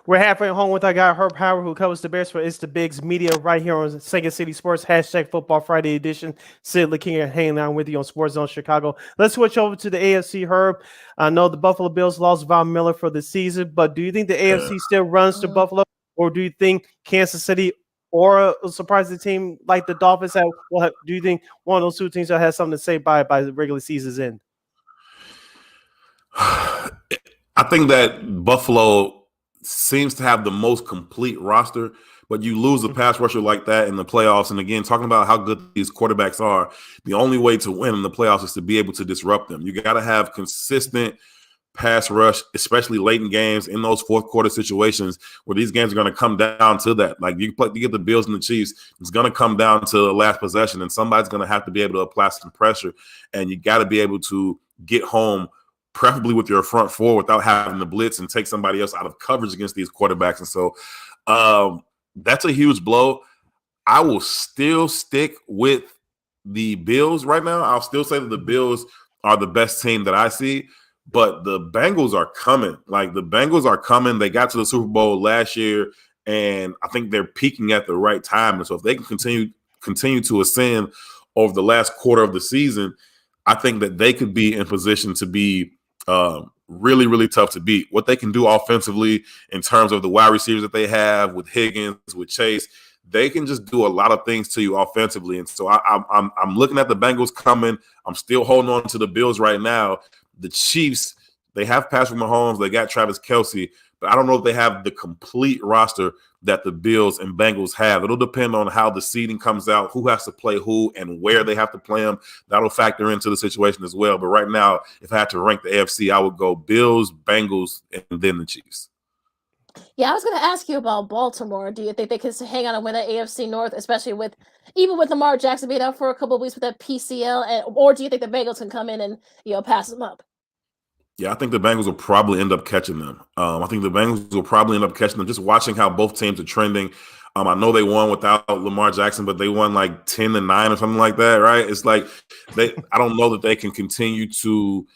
We're halfway home with our guy Herb Howard, who covers the Bears for It's the Bigs Media right here on Second City Sports, #Football Friday edition. Sid, Lakeena hanging out with you on Sports Zone Chicago. Let's switch over to the AFC, Herb. I know the Buffalo Bills lost Von Miller for the season, but do you think the AFC still runs to Buffalo, or do you think Kansas City or a surprising team like the Dolphins do you think one of those 2 teams will have something to say by the regular season's end? I think that Buffalo seems to have the most complete roster, but you lose a pass rusher like that in the playoffs. And again, talking about how good these quarterbacks are, the only way to win in the playoffs is to be able to disrupt them. You got to have consistent pass rush, especially late in games, in those fourth quarter situations where these games are going to come down to that. Like you get the Bills and the Chiefs, it's going to come down to the last possession, and somebody's going to have to be able to apply some pressure, and you got to be able to get home, preferably with your front four, without having to blitz and take somebody else out of coverage against these quarterbacks. And so that's a huge blow. I will still stick with the Bills right now. I'll still say that the Bills are the best team that I see, but the Bengals are coming. Like, the Bengals are coming. They got to the Super Bowl last year, and I think they're peaking at the right time. And so if they can continue to ascend over the last quarter of the season, I think that they could be in position to be really, really tough to beat. What they can do offensively in terms of the wide receivers that they have with Higgins, with Chase, they can just do a lot of things to you offensively. And so I'm looking at the Bengals coming. I'm still holding on to the Bills right now. The Chiefs, they have Patrick Mahomes, they got Travis Kelce, But I don't know if they have the complete roster that the Bills and Bengals have. It'll depend on how the seeding comes out, who has to play who, and where they have to play them. That'll factor into the situation as well. But right now, if I had to rank the AFC, I would go Bills, Bengals, and then the Chiefs. Yeah, I was going to ask you about Baltimore. Do you think they can hang on and win the AFC North, especially with even with Lamar Jackson being out for a couple of weeks with that PCL, or do you think the Bengals can come in and pass them up? Yeah, I think the Bengals will probably end up catching them. I think the Bengals will probably end up catching them. Just watching how both teams are trending. I know they won without Lamar Jackson, but they won like 10-9 or something like that, right? It's like I don't know that they can continue to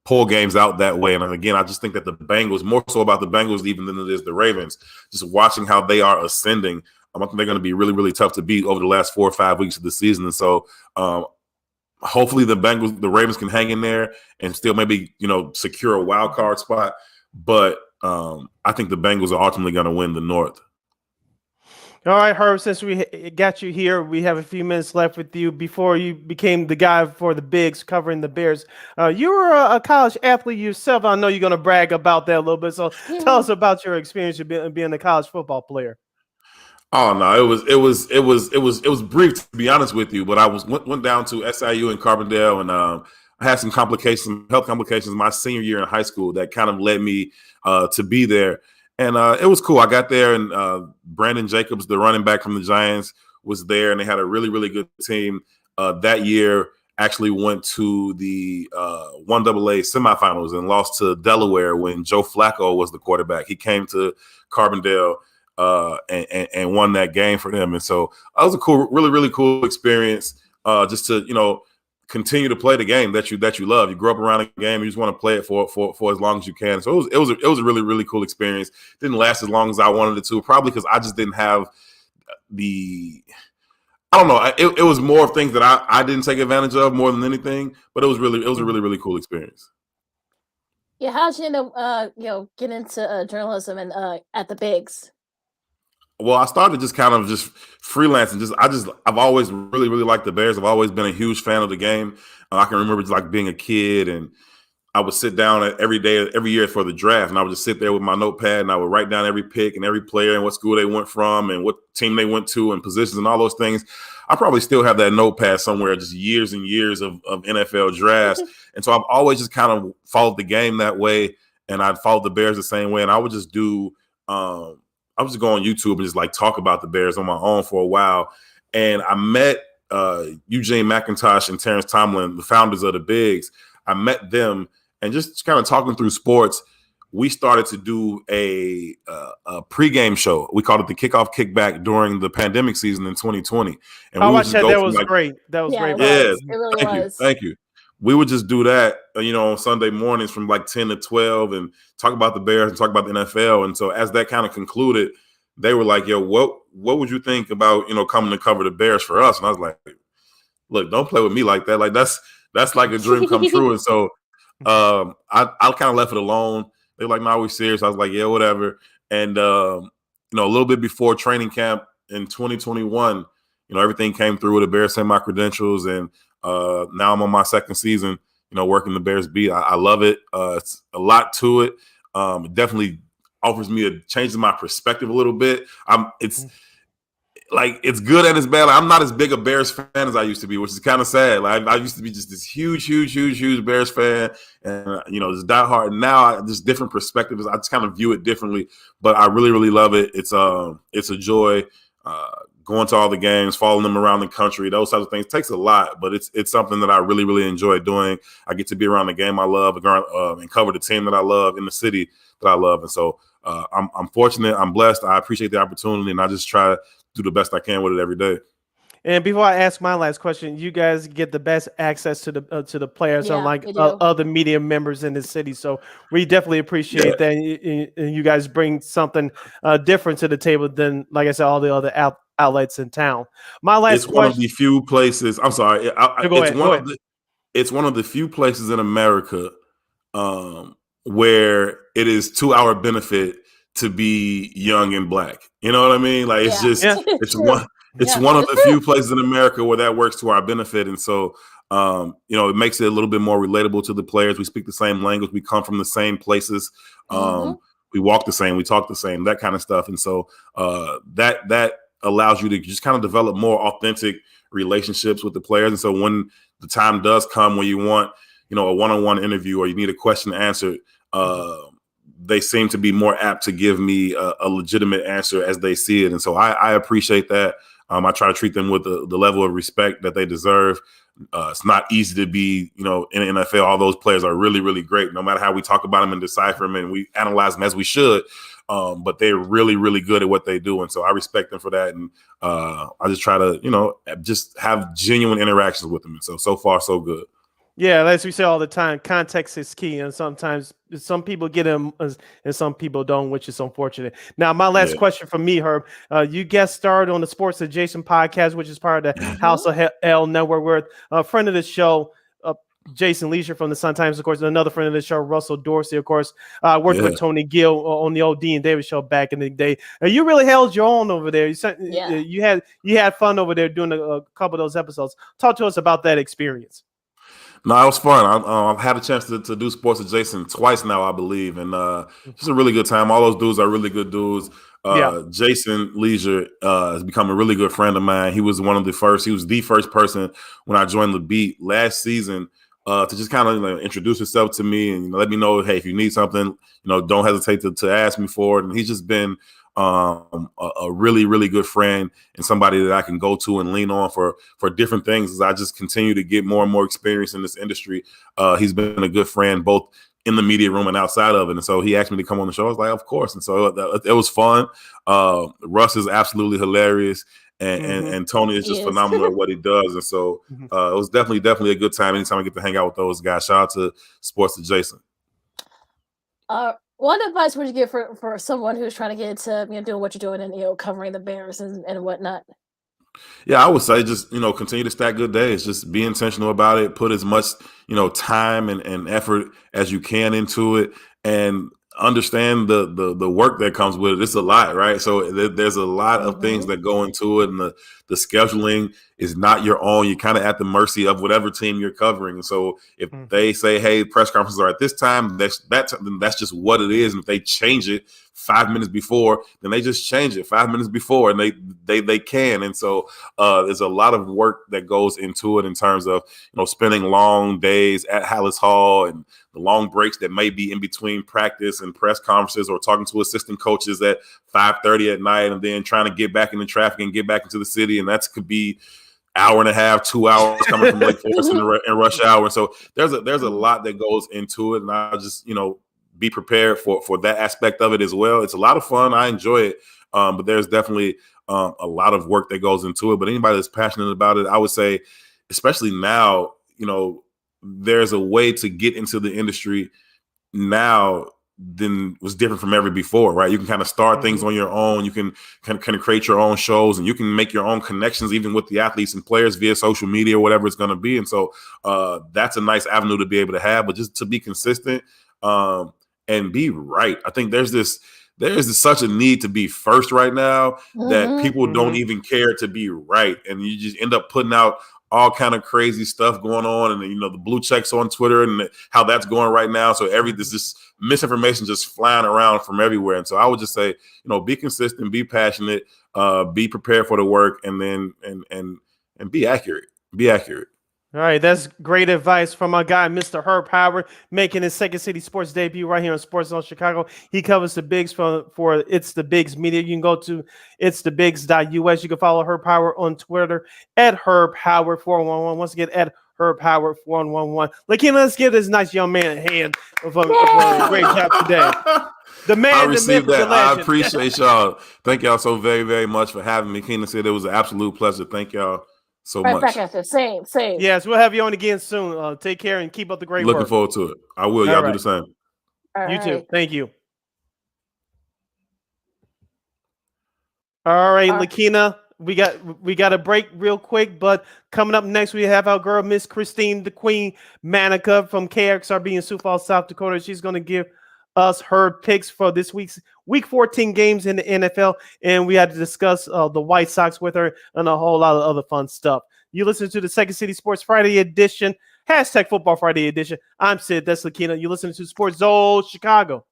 pull games out that way. And again, I just think that the Bengals, more so about the Bengals even than it is the Ravens, just watching how they are ascending, I think they're going to be really, really tough to beat over the last 4 or 5 weeks of the season. And so hopefully the Ravens can hang in there and still maybe, secure a wild card spot. But I think the Bengals are ultimately going to win the North. All right, Herb, since we got you here, we have a few minutes left with you before you became the guy for the Bigs covering the Bears. You were a college athlete yourself. I know you're going to brag about that a little bit. So tell us about your experience of being a college football player. Oh no, it was brief, to be honest with you. But I went down to SIU in Carbondale, and I had some health complications my senior year in high school that kind of led me to be there. And it was cool. I got there, and Brandon Jacobs, the running back from the Giants, was there, and they had a really, really good team. That year, actually went to the 1AA semifinals and lost to Delaware when Joe Flacco was the quarterback. He came to Carbondale and won that game for them. And so that was a cool, really, really cool experience just to, continue to play the game that you love. You grew up around the game. You just want to play it for as long as you can. So it was a really, really cool experience. Didn't last as long as I wanted it to, probably because I just didn't have I don't know. It was more of things that I didn't take advantage of more than anything, but it was a really, really cool experience. Yeah. How'd you end up, get into journalism and at the Bigs? Well, I started just kind of just freelancing. I've always really, really liked the Bears. I've always been a huge fan of the game. I can remember just like being a kid, and I would sit down every year for the draft, and I would just sit there with my notepad, and I would write down every pick and every player and what school they went from and what team they went to and positions and all those things. I probably still have that notepad somewhere, just years and years of NFL drafts. And so I've always just kind of followed the game that way, and I'd follow the Bears the same way. And I would just do I would just go on YouTube and just like talk about the Bears on my own for a while. And I met Eugene McIntosh and Terrence Tomlin, the founders of the Bigs. I met them, and just kind of talking through sports, we started to do a pregame show. We called it the Kickoff Kickback during the pandemic season in 2020. And I watched that. That was great. That was great. Yeah, it really was. Thank you. We would just do that, on Sunday mornings from like 10 to 12 and talk about the Bears and talk about the NFL. And so as that kind of concluded, they were like, yo, what would you think about, coming to cover the Bears for us? And I was like, look, don't play with me like that. Like that's like a dream come true. And so I kind of left it alone. They were like, no, we're serious. I was like, yeah, whatever. And, a little bit before training camp in 2021, everything came through with the Bears sent my credentials, and now I'm on my second season, working the Bears beat. I love it. It's a lot to it. It definitely offers me changes my perspective a little bit. It's good and it's bad. I'm not as big a Bears fan as I used to be, which is kind of sad. Like I used to be just this huge Bears fan, and just diehard. Now just different perspectives. I just kind of view it differently, but I really, really love it. It's a joy. Going to all the games, following them around the country, those types of things takes a lot, but it's something that I really, really enjoy doing. I get to be around the game I love and cover the team that I love in the city that I love. And so I'm fortunate. I'm blessed. I appreciate the opportunity, and I just try to do the best I can with it every day. And before I ask my last question, you guys get the best access to the players, unlike other media members in the city. So we definitely appreciate that. And you guys bring something different to the table than, like I said, all the other outlets in town. My last question. One of the few places. I'm sorry. It's one of the few places in America where it is to our benefit to be young and black. You know what I mean? Like it's one of the few places in America where that works to our benefit. And so, it makes it a little bit more relatable to the players. We speak the same language. We come from the same places. we walk the same, we talk the same, that kind of stuff. And so that allows you to just kind of develop more authentic relationships with the players. And so when the time does come when you want, a one-on-one interview or you need a question answered, they seem to be more apt to give me a legitimate answer as they see it. And so I appreciate that. I try to treat them with the level of respect that they deserve. It's not easy to be, in the NFL. All those players are really, really great, no matter how we talk about them and decipher them and we analyze them as we should. But they're really, really good at what they do. And so I respect them for that. And I just try to, just have genuine interactions with them. And so far, so good. Yeah, as we say all the time, context is key, and sometimes some people get them and some people don't, which is unfortunate. Now, my last question from me, Herb, you guest starred on the Sports Adjacent podcast, which is part of the House of L Network. With a friend of the show, Jason Leisure from the Sun-Times, of course, another friend of the show, Russell Dorsey, of course, worked with Tony Gill on the old Dean Davis show back in the day. You really held your own over there. You had fun over there doing a couple of those episodes. Talk to us about that experience. No, it was fun. I've had a chance to do Sports Adjacent twice now, I believe, and it's a really good time. All those dudes are really good dudes. Jason Leisure has become a really good friend of mine. He was the first person when I joined the beat last season to just kind of introduce himself to me and let me know, hey, if you need something, don't hesitate to ask me for it. And he's just been a really, really good friend and somebody that I can go to and lean on for different things as I just continue to get more and more experience in this industry. He's been a good friend both in the media room and outside of it. And so he asked me to come on the show. I was like, of course. And so it was fun. Russ is absolutely hilarious. And Tony is just phenomenal at what he does. And so it was definitely a good time anytime I get to hang out with those guys. Shout out to Sports Adjacent. What advice would you give for someone who's trying to get into doing what you're doing and covering the Bears and whatnot? Yeah, I would say just continue to stack good days. Just be intentional about it. Put as much time and effort as you can into it, and understand the work that comes with it. It's a lot, right? So there's a lot of things that go into it, and the scheduling is not your own. You're kind of at the mercy of whatever team you're covering. And so if they say, hey, press conferences are at this time, then that's just what it is. And if they change it 5 minutes before, then they just change it 5 minutes before, and they can. And so there's a lot of work that goes into it in terms of spending long days at Hallis Hall and the long breaks that may be in between practice and press conferences, or talking to assistant coaches at 5:30 at night, and then trying to get back in the traffic and get back into the city. And that could be hour and a half, 2 hours coming from Lake Forest in rush hour. And so there's a lot that goes into it. And I just, be prepared for that aspect of it as well. It's a lot of fun. I enjoy it. But there's definitely a lot of work that goes into it. But anybody that's passionate about it, I would say, especially now, there's a way to get into the industry now than was different from ever before, right? You can kind of start things on your own. You can kind of create your own shows, and you can make your own connections even with the athletes and players via social media or whatever it's going to be. And so that's a nice avenue to be able to have, but just to be consistent and be right. I think there is such a need to be first right now that people don't even care to be right. And you just end up putting out all kind of crazy stuff going on, and the blue checks on Twitter and how that's going right now. So there's this misinformation just flying around from everywhere. And so I would just say, be consistent, be passionate, be prepared for the work, and then and be accurate. Be accurate. All right, that's great advice from our guy, Mr. Herb Howard, making his Second City Sports debut right here on Sports Zone Chicago. He covers the bigs for It's the Bigs Media. You can go to itsthebigs.us. You can follow Herb Howard on Twitter at Herb Howard 411. Once again, at Herb Howard 411. Lakeena, let's give this nice young man a hand for a great job today. The man, I received the myth, that. the legend. I appreciate y'all. Thank y'all so very, very much for having me. Lakeena said it was an absolute pleasure. Thank y'all so much. Back at you. Same. Yes, we'll have you on again soon. Take care and keep up the great work. Looking forward to it. I will. Y'all do the same. You too. Thank you. All right, Lakeena, we got a break real quick, but coming up next we have our girl Miss Christine the Queen Manika from KXRB in Sioux Falls, South Dakota. She's going to give us her picks for this week's Week 14 games in the NFL, and we had to discuss the White Sox with her and a whole lot of other fun stuff. You listen to the Second City Sports Friday edition, #Football Friday edition. I'm Sid, that's Lakeena. You listen to Sports Zone Chicago.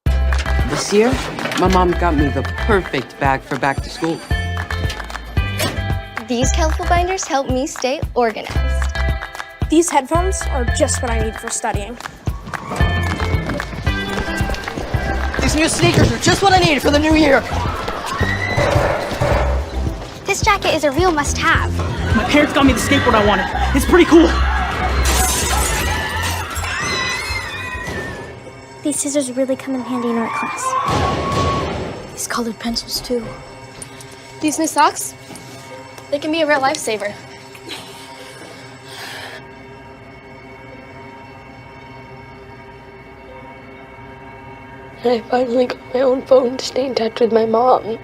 This year, my mom got me the perfect bag for back to school. These colorful binders help me stay organized. These headphones are just what I need for studying. These new sneakers are just what I need for the new year. This jacket is a real must-have. My parents got me the skateboard I wanted. It's pretty cool. These scissors really come in handy in art class. These colored pencils, too. These new socks, they can be a real lifesaver. And I finally got my own phone to stay in touch with my mom.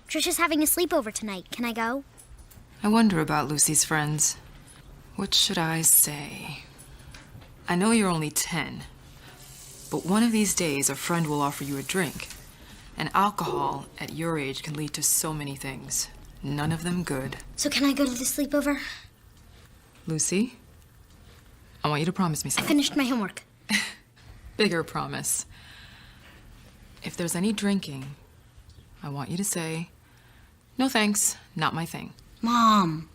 Trisha's having a sleepover tonight. Can I go? I wonder about Lucy's friends. What should I say? I know you're only 10, but one of these days a friend will offer you a drink. And alcohol at your age can lead to so many things. None of them good. So can I go to the sleepover? Lucy, I want you to promise me I something. finished my homework. Bigger promise. If there's any drinking, I want you to say, "No thanks, not my thing." Mom.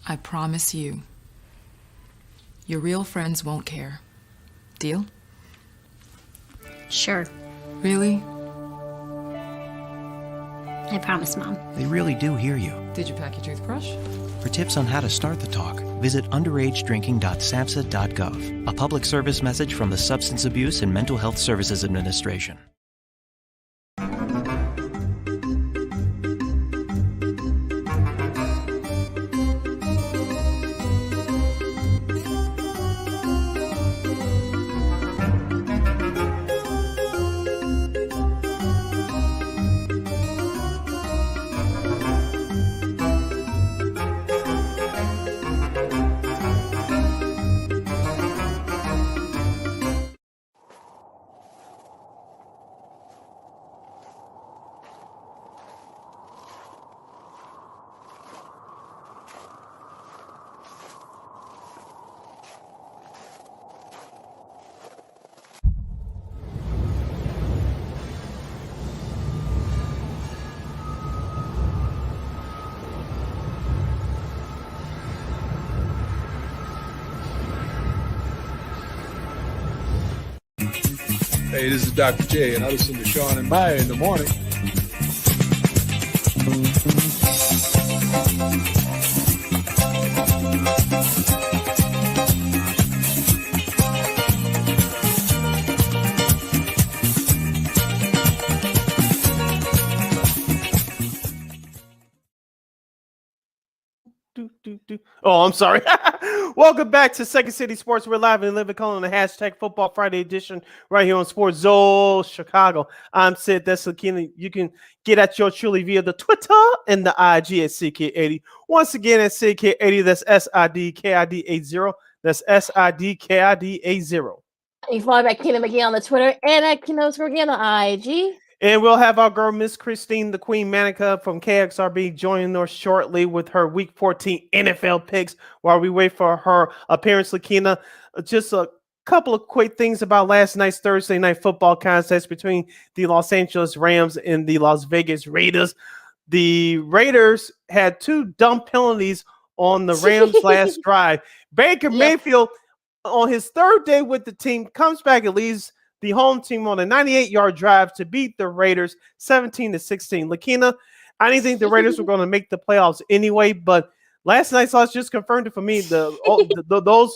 I promise you, your real friends won't care. Deal? Sure. Really? I promise, Mom. They really do hear you. Did you pack your toothbrush? For tips on how to start the talk, visit underagedrinking.samhsa.gov, a public service message from the Substance Abuse and Mental Health Services Administration. Hey, this is Dr. J, and I listen to Sean and Maya in the morning. Oh, I'm sorry. Welcome back to Second City Sports. We're live and living color on the hashtag Football Friday edition right here on Sports Zone Chicago. I'm Sid. That's Lakeena. You can get at your truly via the Twitter and the IG at CK80. Once again at CK80. That's SIDKID80. That's SIDKID80. You can follow me at Keena McGee on the Twitter and at Keena McGee on the IG. And we'll have our girl, Miss Christine, the Queen Manika from KXRB, joining us shortly with her Week 14 NFL picks while we wait for her appearance. Lakeena, just a couple of quick things about last night's Thursday night football contest between the Los Angeles Rams and the Las Vegas Raiders. The Raiders had two dumb penalties on the Rams' last drive. Baker Mayfield, on his third day with the team, comes back and leaves the home team on a 98-yard drive to beat the Raiders 17-16. Lakeena, I didn't think the Raiders were going to make the playoffs anyway, but last night's loss just confirmed it for me. Those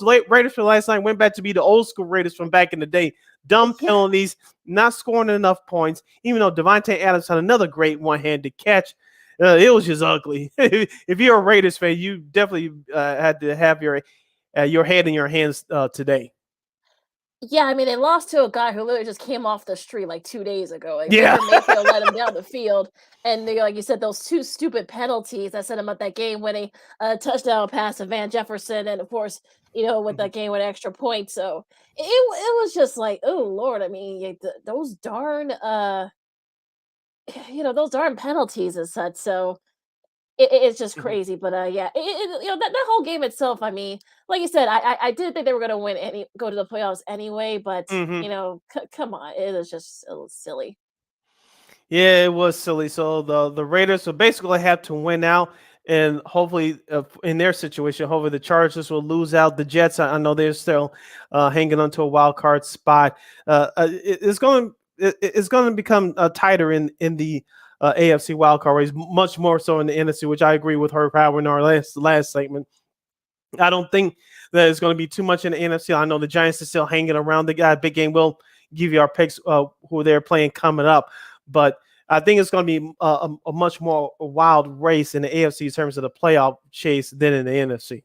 late Raiders from last night went back to be the old school Raiders from back in the day. Dumb penalties, not scoring enough points, even though Devontae Adams had another great one-handed catch. It was just ugly. If you're a Raiders fan, you definitely had to have your head in your hands today. Yeah, I mean, they lost to a guy who literally just came off the street like 2 days ago. Like Yeah. Baker Mayfield let him down the field, and they, like you said, those 2 stupid penalties that set him up that game-winning touchdown pass to Van Jefferson, and of course, with that game-winning extra point. So it was just like, oh Lord, I mean, those darn those darn penalties and such. So it's just Mhm. crazy, but yeah, that whole game itself. I mean, like you said, I did think they were gonna go to the playoffs anyway, but Mhm. come on, it was just a little silly. Yeah, it was silly. So the Raiders will basically have to win out, and hopefully, in their situation, hopefully the Chargers will lose out. The Jets, I know they're still hanging on to a wild card spot. It's going to become tighter in the AFC wild card race, much more so in the NFC, which I agree with Herb Howard in our last segment. I don't think that it's going to be too much in the NFC. I know the Giants are still hanging around. The guy big game. We'll give you our picks who they're playing coming up, but I think it's going to be a much more wild race in the AFC in terms of the playoff chase than in the NFC.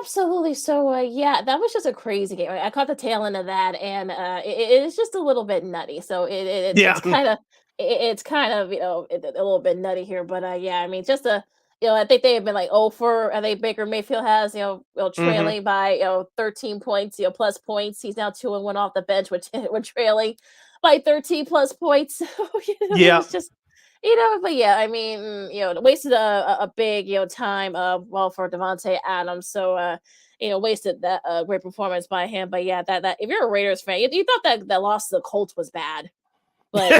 Absolutely. So, yeah, that was just a crazy game. I caught the tail end of that, and it is just a little bit nutty. So Yeah. it's kind of it's kind of a little bit nutty here, but yeah, I mean, just a I think they have been like I think Baker Mayfield has Mhm. trailing by 13 points, plus points. He's now 2-1 off the bench, which we're trailing by 13 plus points. So it Yeah. was just but yeah, I mean, wasted a big, time, for Devontae Adams. So, wasted that great performance by him. But yeah, that if you're a Raiders fan, you thought that loss to the Colts was bad, but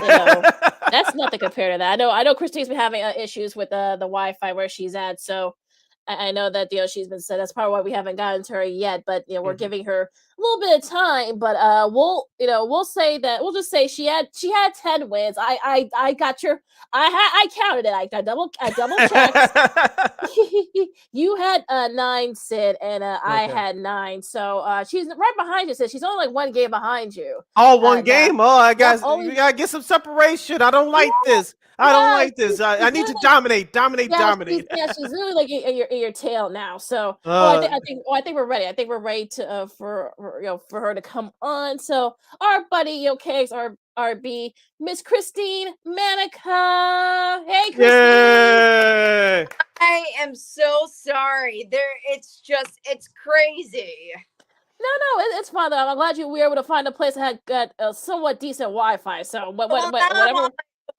that's nothing compared to that. I know Christine's been having issues with the Wi-Fi where she's at, so I know that she's been said that's probably why we haven't gotten to her yet. But we're Mhm. giving her a little bit of time. But we'll say that we'll just say she had 10 wins. I got your I counted it. I double checked. You had 9, Sid, and I Okay. had 9. So she's right behind you, Sid. She's only like 1 game behind you. All one Now. game. Oh, Yep, we gotta get some separation. I don't yeah, like this. I don't yeah, like this. she's I need to doing dominate. she's really like in your tail now. So, uh, I think we're ready. I think we're ready to for her to come on. So, our buddy, KXRB, Miss Christine Manika. Hey, Christine. yeah. I am so sorry. It's crazy. No, it's fine though. I'm glad you were able to find a place that had got a somewhat decent Wi-Fi. So, whatever.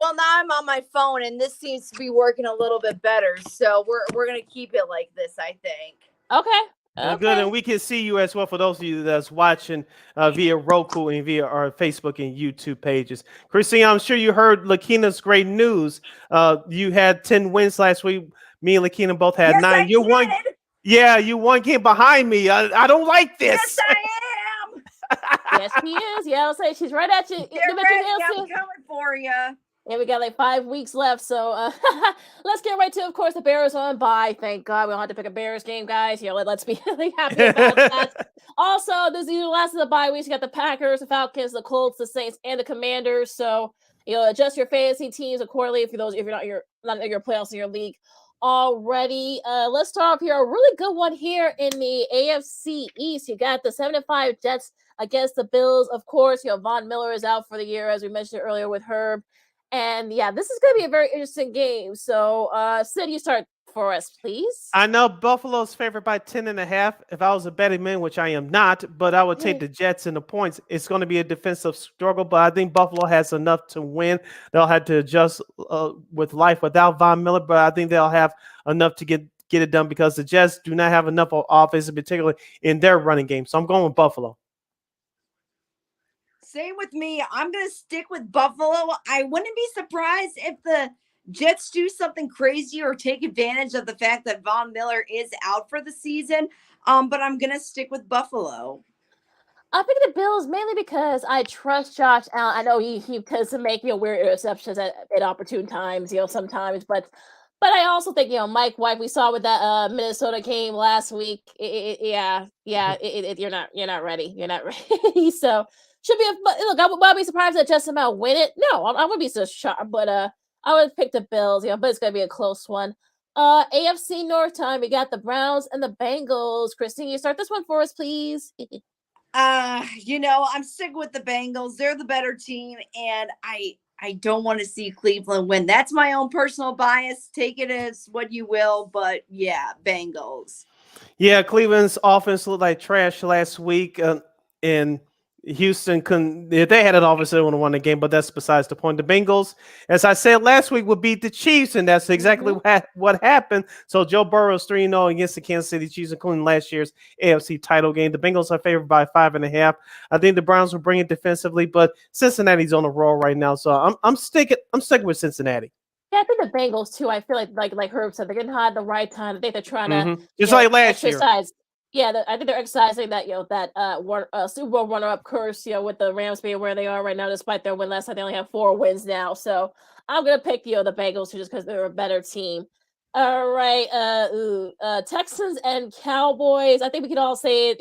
Now I'm on my phone, and this seems to be working a little bit better. So we're gonna keep it like this, I think. Okay. Good, and we can see you as well for those of you that's watching via Roku and via our Facebook and YouTube pages. Christine, I'm sure you heard Lakeena's great news. You had 10 wins last week. Me and Lakeena both had 9. You won. Yeah, you 1 game behind me. I don't like this. Yes, I am. Yes, she is. Yeah, I'll say she's right at you. Get ready, I'm coming for you. And we got like 5 weeks left, so let's get right to, of course, the Bears on bye. Thank God we don't have to pick a Bears game, guys. Let's be really happy about that. Also, this is the last of the bye weeks. You got the Packers, the Falcons, the Colts, the Saints, and the Commanders. So adjust your fantasy teams accordingly if you're not in your playoffs in your league already. Let's start off here. A really good one here in the AFC East. You got the 7-5 Jets against the Bills. Of course, Von Miller is out for the year, as we mentioned earlier with Herb. And yeah, this is going to be a very interesting game. So, Sid, you start for us, please. I know Buffalo's favored by 10.5. If I was a betting man, which I am not, but I would take the Jets and the points. It's going to be a defensive struggle, but I think Buffalo has enough to win. They'll have to adjust with life without Von Miller, but I think they'll have enough to get it done because the Jets do not have enough offense, particularly in their running game. So I'm going with Buffalo. Same with me. I'm going to stick with Buffalo. I wouldn't be surprised if the Jets do something crazy or take advantage of the fact that Von Miller is out for the season. But I'm going to stick with Buffalo. I pick the Bills mainly because I trust Josh Allen. I know he tends to make weird interceptions at opportune times, sometimes, but I also think Mike White, we saw with that Minnesota game last week. You're not ready. You're not ready. So should be look. I would be surprised that Justin Mel win it. No, I wouldn't be so sharp, but I would pick the Bills. But it's gonna be a close one. AFC North time. We got the Browns and the Bengals. Christine, you start this one for us, please. I'm sticking with the Bengals. They're the better team, and I don't want to see Cleveland win. That's my own personal bias. Take it as what you will, but yeah, Bengals. Yeah, Cleveland's offense looked like trash last week, and Houston couldn't. If they had an offense, they would have won the game. But that's besides the point. The Bengals, as I said last week, would beat the Chiefs, and that's exactly what happened. So Joe Burrow's 3-0 against the Kansas City Chiefs, including last year's AFC title game. The Bengals are favored by 5.5. I think the Browns will bring it defensively, but Cincinnati's on a roll right now, so I'm sticking with Cincinnati. Yeah, I think the Bengals too. I feel like Herb said, they're getting hot at the right time. I think they're trying to Just like last year. exercise. Yeah, I think they're exercising that Super Bowl runner-up curse. With the Rams being where they are right now, despite their win last time, they only have 4 wins now. So I'm gonna pick the Bengals just because they're a better team. All right, Texans and Cowboys. I think we can all say it.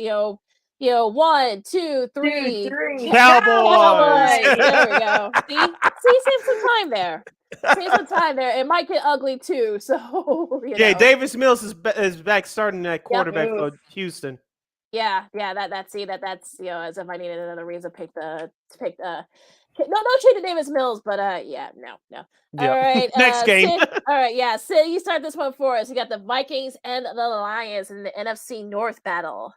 1, 2, 3. Cowboys. There we go. See, save some time there. It might get ugly too. So Davis Mills is back starting at quarterback for Houston. Yeah. That's as if I needed another reason to pick no trade to Davis Mills, but no. All right, next game. Sid, all right, yeah, Sid, you start this one for us. You got the Vikings and the Lions in the NFC North battle.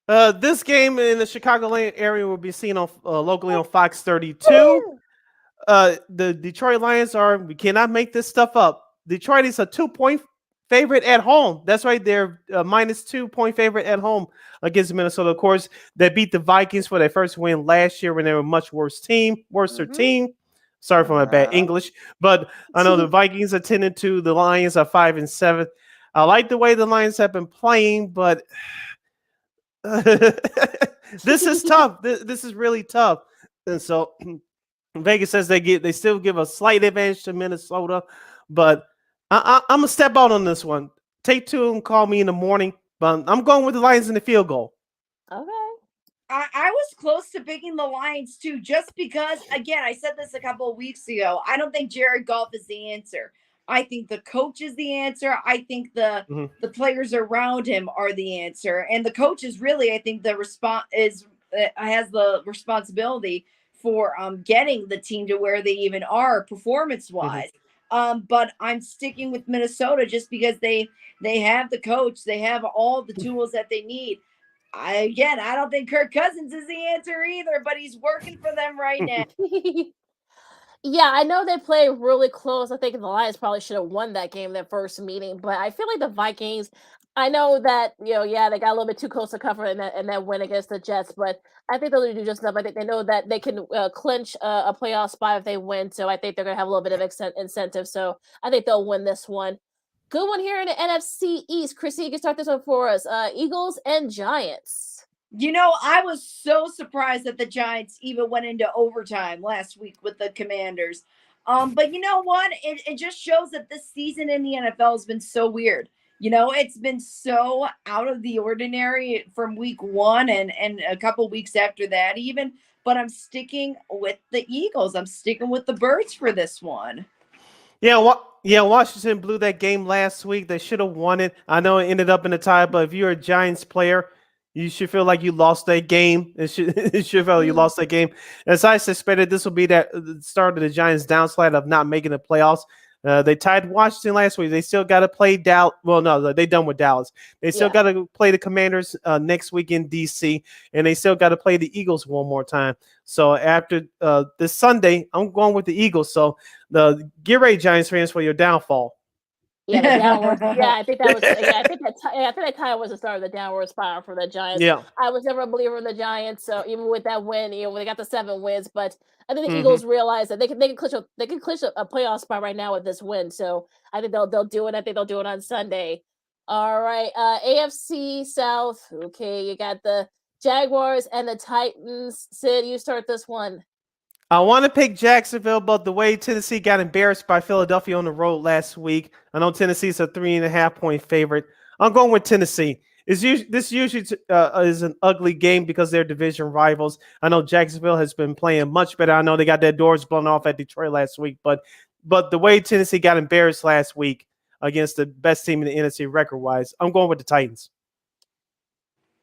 This game in the Chicagoland area will be seen on locally on Fox 32. The Detroit Lions we cannot make this stuff up. Detroit is a 2-point favorite at home. That's right. They're minus 2-point favorite at home against Minnesota. Of course, they beat the Vikings for their first win last year when they were a much worse team. Sorry for my bad English, but I know the Vikings are 10-2. The Lions are 5-7. I like the way the Lions have been playing, but this is tough. This is really tough. And so Vegas says they still give a slight advantage to Minnesota, but I'm gonna step out on this one. Take 2 and call me in the morning, but I'm going with the Lions in the field goal. Okay. I was close to picking the Lions too, just because, again, I said this a couple of weeks ago. I don't think Jared Goff is the answer. I think the coach is the answer. I think the players around him are the answer, and the coach is really, I think, has the responsibility for getting the team to where they even are performance-wise. But I'm sticking with Minnesota just because they have the coach, they have all the tools that they need. I don't think Kirk Cousins is the answer either, but he's working for them right now. Yeah, I know they play really close. I think the Lions probably should have won that game, their first meeting, but I feel like the Vikings, I know that, they got a little bit too close to cover in that win against the Jets, but I think they'll do just enough. I think they know that they can clinch a playoff spot if they win, so I think they're going to have a little bit of incentive, so I think they'll win this one. Good one here in the NFC East. Chrissy, you can start this one for us. Eagles and Giants. I was so surprised that the Giants even went into overtime last week with the Commanders. But you know what? It just shows that this season in the NFL has been so weird. It's been so out of the ordinary from week 1 and a couple weeks after that even. But I'm sticking with the Eagles. I'm sticking with the Birds for this one. Yeah, Washington blew that game last week. They should have won it. I know it ended up in a tie, but if you're a Giants player, you should feel like you lost that game. It should feel like you lost that game. As I suspected, this will be the start of the Giants' downslide of not making the playoffs. They tied Washington last week. They still got to play Dallas. Well, no, they done with Dallas. They still got to play the Commanders next week in D.C., and they still got to play the Eagles one more time. So after this Sunday, I'm going with the Eagles. So get ready, Giants fans, for your downfall. Yeah, the downward. I think that was. I think that tie was the start of the downward spiral for the Giants. Yeah, I was never a believer in the Giants, so even with that win, they got the 7 wins, but I think the Eagles realize that they can clinch a playoff spot right now with this win. So I think they'll do it. I think they'll do it on Sunday. All right, AFC South. Okay, you got the Jaguars and the Titans. Sid, you start this one. I want to pick Jacksonville, but the way Tennessee got embarrassed by Philadelphia on the road last week, I know Tennessee's a 3.5-point favorite. I'm going with Tennessee. This usually is an ugly game because they're division rivals. I know Jacksonville has been playing much better. I know they got their doors blown off at Detroit last week, but the way Tennessee got embarrassed last week against the best team in the NFC record-wise, I'm going with the Titans.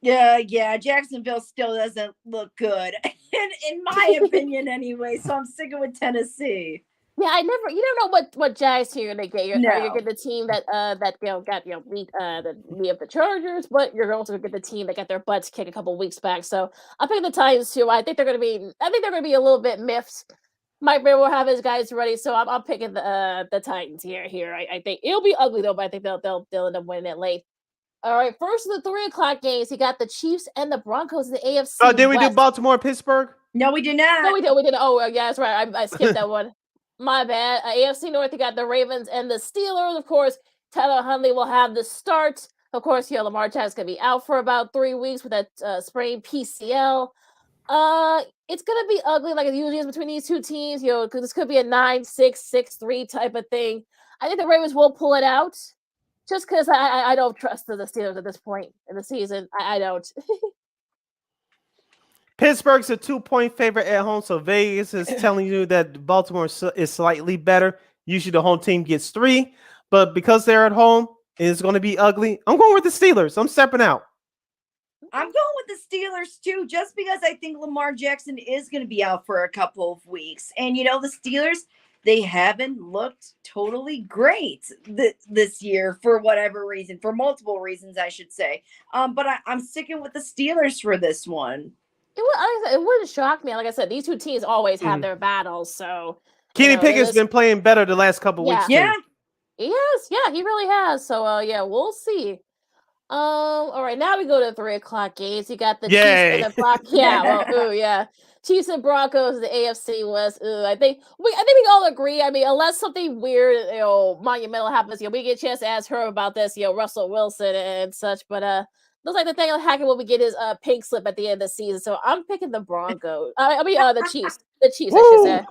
Yeah, Jacksonville still doesn't look good, in my opinion, anyway. So I'm sticking with Tennessee. Yeah, you don't know what Jags here they get. Are you No. get the team that got beat the Chargers, but you're also gonna get the team that got their butts kicked a couple weeks back. So I'm picking the Titans too. I think they're gonna be a little bit miffed. Mike Vrabel will have his guys ready, so I'm picking the Titans here. I think it'll be ugly though, but I think they'll end up winning it late. All right, first of the 3:00 games, you got the Chiefs and the Broncos in the AFC. Oh, did we do West. Baltimore, Pittsburgh? No, we did not. No, we did. Oh, yeah, that's right. I skipped that one. My bad. AFC North, you got the Ravens and the Steelers. Of course, Tyler Huntley will have the start. Of course, Lamar Jackson's going to be out for about 3 weeks with that sprained PCL. It's going to be ugly like it usually is between these two teams, because this could be a 9-6, 6-3 type of thing. I think the Ravens will pull it out just because I don't trust the Steelers at this point in the season. I don't. Pittsburgh's a 2-point favorite at home, so Vegas is telling you that Baltimore is slightly better. Usually the home team gets 3, but because they're at home, it's going to be ugly. I'm going with the Steelers. I'm stepping out. I'm going with the Steelers too, just because I think Lamar Jackson is going to be out for a couple of weeks. And, the Steelers, they haven't looked totally great this year for whatever reason, for multiple reasons, I should say. But I'm sticking with the Steelers for this one. It wouldn't shock me. Like I said, these two teams always have their battles. So Kenny Pickett's been playing better the last couple weeks. Yeah, he has. Yeah, he really has. So we'll see. All right, now we go to 3:00 games. You got the Chiefs and the Broncos. Yeah, Chiefs and Broncos, the AFC West. I think we all agree. I mean, unless something weird, monumental happens, we get a chance to ask her about this, Russell Wilson and such. But looks like Nathaniel Hackett will get his pink slip at the end of the season. So I'm picking the Broncos. The Chiefs. The Chiefs, I should say.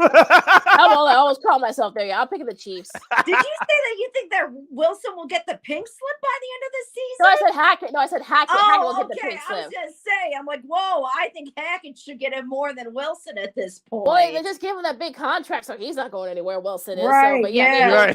I almost call myself there. Yeah, I'm picking the Chiefs. Did you say that you think that Wilson will get the pink slip by the end of the season? No, I said Hackett. Hackett will get the pink slip. I was going to say, I'm like, whoa, I think Hackett should get it more than Wilson at this point. Well, they just gave him that big contract, so he's not going anywhere. Wilson is. Right, so, but yeah.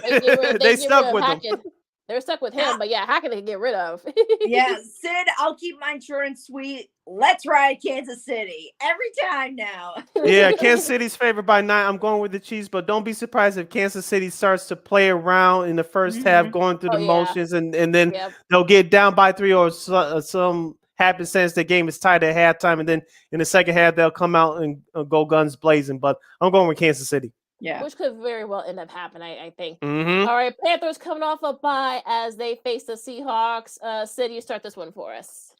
They stuck with him. They're stuck with him, but Hackett they can get rid of. Yeah, Sid, I'll keep mine short and sweet. Let's ride Kansas City every time now. Yeah, Kansas City's favored by 9. I'm going with the Chiefs, but don't be surprised if Kansas City starts to play around in the first half, going through the motions, and then they'll get down by 3 or some happenstance the game is tied at halftime, and then in the second half they'll come out and go guns blazing. But I'm going with Kansas City. Yeah, which could very well end up happening, I think. Mm-hmm. All right, Panthers coming off a bye as they face the Seahawks. Sid, you start this one for us.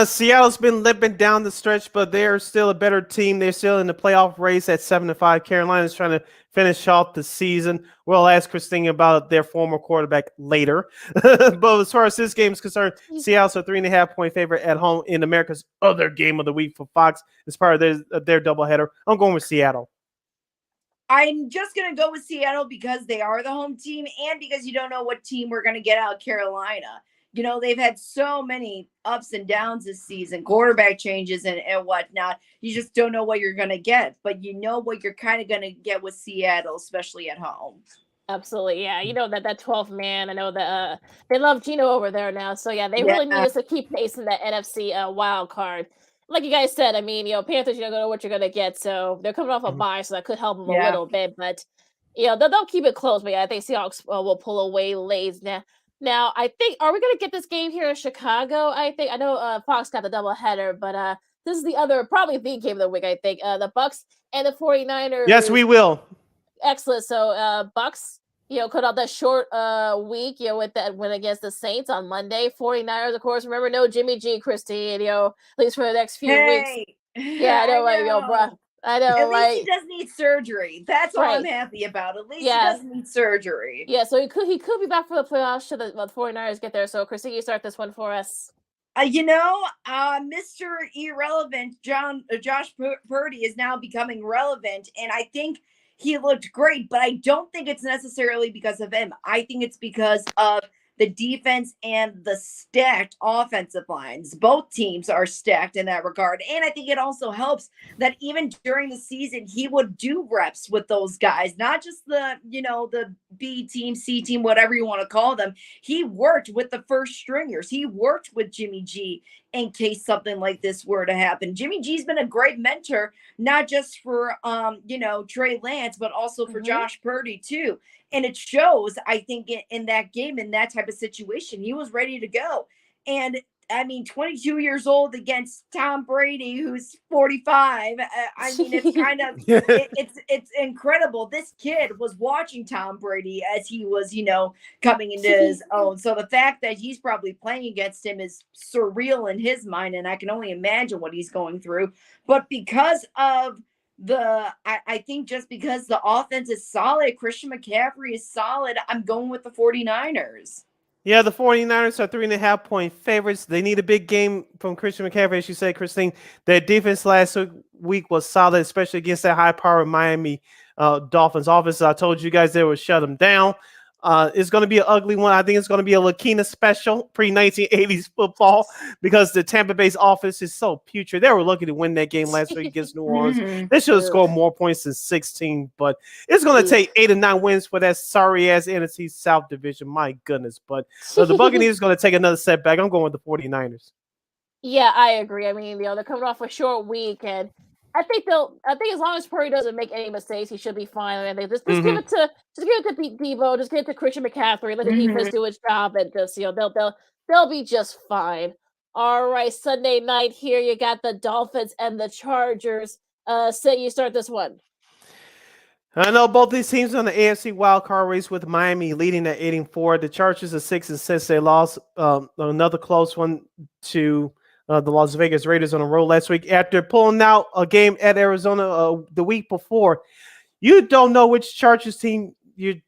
Seattle's been limping down the stretch, but they're still a better team. They're still in the playoff race at 7-5. Carolina's trying to finish off the season. We'll ask Christine about their former quarterback later. But as far as this game is concerned, Seattle's a 3.5-point favorite at home in America's other game of the week for Fox as part of their doubleheader. I'm going with Seattle. I'm just going to go with Seattle because they are the home team and because you don't know what team we're going to get out of Carolina. They've had so many ups and downs this season, quarterback changes and whatnot. You just don't know what you're going to get, but you know what you're kind of going to get with Seattle, especially at home. Absolutely, yeah. That 12th man. I know that they love Gino over there now. So, yeah, they really need us to keep pace in that NFC wild card. Like you guys said, I mean, Panthers, you don't know what you're going to get. So they're coming off a bye, so that could help them a little bit. But, they'll keep it close. But, yeah, I think Seahawks will pull away late. Now, I think, are we going to get this game here in Chicago? I know Fox got the doubleheader, but this is probably the game of the week, I think. The Bucks and the 49ers. Yes, we will. Excellent. So, Bucks, cut out that short week, with that win against the Saints on Monday. 49ers, of course, remember, no Jimmy G, Christine, at least for the next few weeks. Yeah, I know, bro. I know, at least he doesn't need surgery. That's all I'm happy about. At least he doesn't need surgery. Yeah, so he could be back for the playoffs should the 49ers get there. So, Christine, you start this one for us. Mr. Irrelevant, Josh Purdy is now becoming relevant, and I think he looked great, but I don't think it's necessarily because of him. I think it's because of the defense and the stacked offensive lines. Both teams are stacked in that regard. And I think it also helps that even during the season, he would do reps with those guys, not just the, the B team, C team, whatever you want to call them. He worked with the first stringers. He worked with Jimmy G in case something like this were to happen. Jimmy G's been a great mentor, not just for Trey Lance, but also for Josh Purdy too. And it shows, I think, in that game, in that type of situation, he was ready to go. And I mean, 22 years old against Tom Brady, who's 45. I mean, it's kind of it's incredible. This kid was watching Tom Brady as he was, coming into his own. So the fact that he's probably playing against him is surreal in his mind, and I can only imagine what he's going through. But because of I think just because the offense is solid, Christian McCaffrey is solid, I'm going with the 49ers. Yeah, the 49ers are 3.5-point favorites. They need a big game from Christian McCaffrey, as you said, Christine. Their defense last week was solid, especially against that high-powered Miami Dolphins offense. I told you guys they would shut them down. It's going to be an ugly one. I think it's going to be a Lakeena special, pre-1980s football, because the Tampa Bay's offense is so putrid. They were lucky to win that game last week against New Orleans. They should have scored more points than 16, but it's going to take 8 or 9 wins for that sorry-ass NFC South division. My goodness. But the Buccaneers are going to take another setback. I'm going with the 49ers. Yeah, I agree. I mean, they're coming off a short week, and I think as long as Purdy doesn't make any mistakes, he should be fine. And they just give it to Debo, just give it to Christian McCaffrey, let the defense do its job, and just they'll be just fine. All right, Sunday night here, you got the Dolphins and the Chargers. Sid, you start this one. I know both these teams on the AFC wildcard race, with Miami leading at 8-4. The Chargers are 6-6. They lost another close one to the Las Vegas Raiders on the road last week after pulling out a game at Arizona the week before. You don't know which Chargers team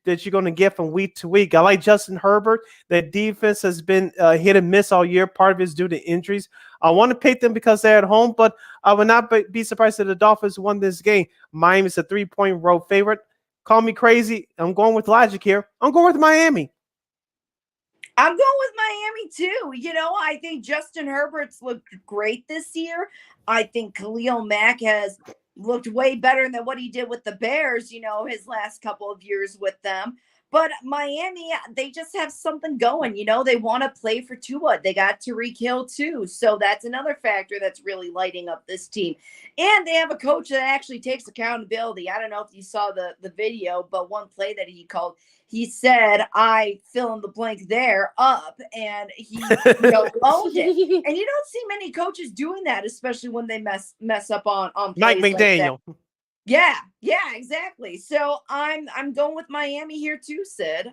that you're going to get from week to week. I like Justin Herbert. That defense has been hit and miss all year. Part of it is due to injuries. I want to pick them because they're at home, but I would not be surprised if the Dolphins won this game. Miami's a 3-point road favorite. Call me crazy. I'm going with logic here. I'm going with Miami. I'm going with Miami too. I think Justin Herbert's looked great this year. I think Khalil Mack has looked way better than what he did with the Bears, his last couple of years with them. But Miami, they just have something going. They want to play for Tua. They got Tyreek Hill too. So that's another factor that's really lighting up this team. And they have a coach that actually takes accountability. I don't know if you saw the video, but one play that he called, he said, I fill in the blank there up, and he owned it. And you don't see many coaches doing that, especially when they mess up on Mike plays McDaniel. Like yeah, exactly. So I'm going with Miami here too, Sid.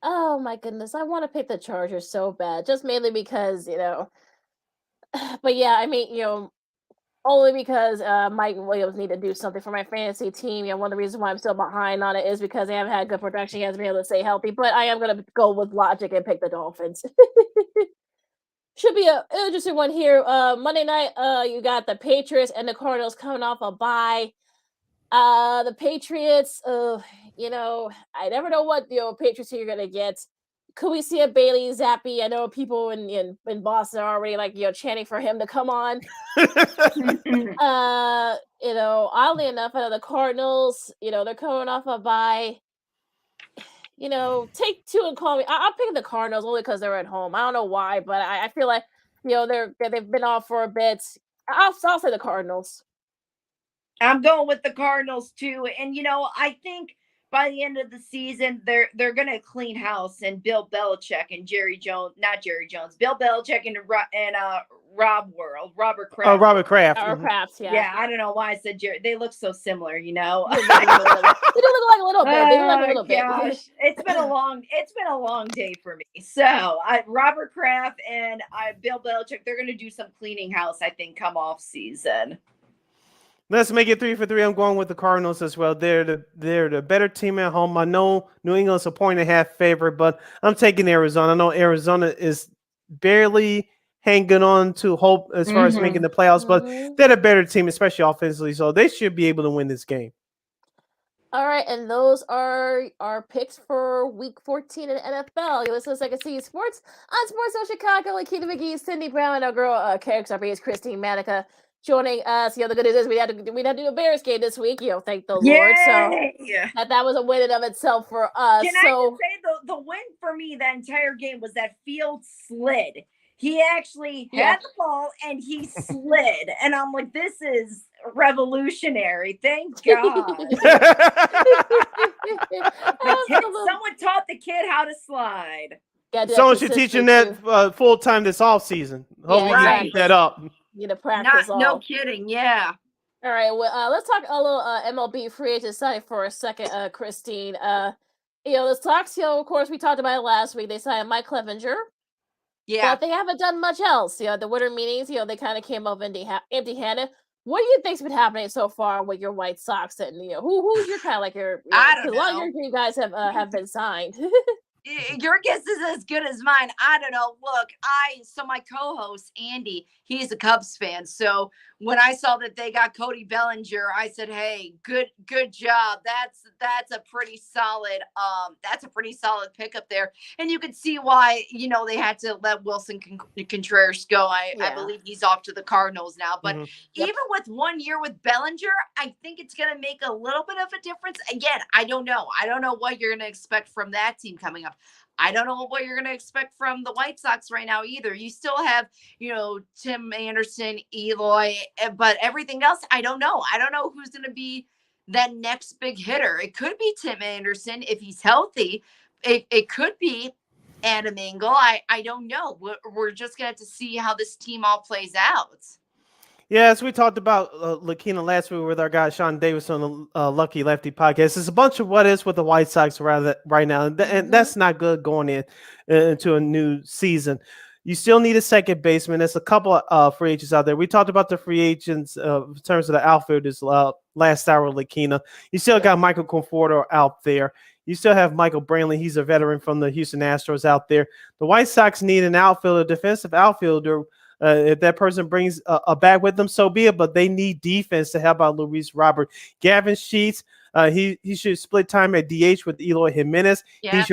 Oh my goodness, I want to pick the Chargers so bad, just mainly because But yeah, I mean only because Mike Williams need to do something for my fantasy team. One of the reasons why I'm still behind on it is because they haven't had good production. He hasn't been able to stay healthy. But I am going to go with logic and pick the Dolphins. Should be an interesting one here. Monday night, you got the Patriots and the Cardinals coming off a bye. The Patriots, I never know what Patriots you're going to get. Could we see a Bailey Zappi? I know people in Boston are already chanting for him to come on. Oddly enough, I know the Cardinals, they're coming off a bye. Take two and call me. I'm picking the Cardinals only because they're at home. I don't know why, but I feel like they've been off for a bit. I'll say the Cardinals. I'm going with the Cardinals too, and I think by the end of the season, they're gonna clean house, and Bill Belichick and Bill Belichick and Robert Kraft. Robert Kraft. Kraft, yeah. Yeah, I don't know why I said Jerry. They look so similar, They do look like a little bit. Gosh, it's been a long day for me. So Robert Kraft and Bill Belichick, they're gonna do some cleaning house, I think, come off season. Let's make it 3 for 3. I'm going with the Cardinals as well. They're the better team at home. I know New England's a 1.5 favorite, but I'm taking Arizona. I know Arizona is barely hanging on to hope as far as making the playoffs, but they're the better team, especially offensively. So they should be able to win this game. All right, and those are our picks for Week 14 in NFL. You listen to Second City Sports on Sports Zone Chicago. Lakeena McGee, Cindy Brown, and our girl KXRB is Christine Manika joining us. The good news is we had to do a Bears game this week. Thank the Lord. So Yay! that was a win in of itself for us. Can I just say the win for me that entire game was that Field slid. He actually had the ball and he slid. And I'm like, this is revolutionary. Thank God. Someone taught the kid how to slide. Someone should teach him that full time this off season. Hopefully you keep that up. You to practice No kidding, yeah. All right, well, let's talk a little MLB free agent signing for a second, Christine. Let's talk. Of course, we talked about it last week. They signed Mike Clevenger. Yeah, but they haven't done much else. The winter meetings, they kind of came up empty-handed. What do you think's been happening so far with your White Sox? And who's your kind of like your? I don't know. A lot of your guys have been signed. Your guess is as good as mine. I don't know. Look, so my co-host Andy, he's a Cubs fan. So when I saw that they got Cody Bellinger, I said, "Hey, good job. That's a pretty solid pickup there." And you could see why they had to let Wilson Contreras go. I believe he's off to the Cardinals now. But even with 1 year with Bellinger, I think it's going to make a little bit of a difference. Again, I don't know. I don't know what you're going to expect from that team coming up. I don't know what you're going to expect from the White Sox right now either. You still have, Tim Anderson, Eloy, but everything else, I don't know. I don't know who's going to be that next big hitter. It could be Tim Anderson if he's healthy. It could be Adam Engel. I don't know. We're just going to have to see how this team all plays out. Yeah, as we talked about Lakeena last week with our guy Sean Davis on the Lucky Lefty podcast, it's a bunch of what is with the White Sox right now, and that's not good going into a new season. You still need a second baseman. There's a couple of free agents out there. We talked about the free agents in terms of the outfielders last hour, Lakeena. You still got Michael Conforto out there. You still have Michael Brantley. He's a veteran from the Houston Astros out there. The White Sox need an outfielder, defensive outfielder. If that person brings a bat with them, so be it. But they need defense to help out Luis Robert. Gavin Sheets, he should split time at DH with Eloy Jimenez. Yeah.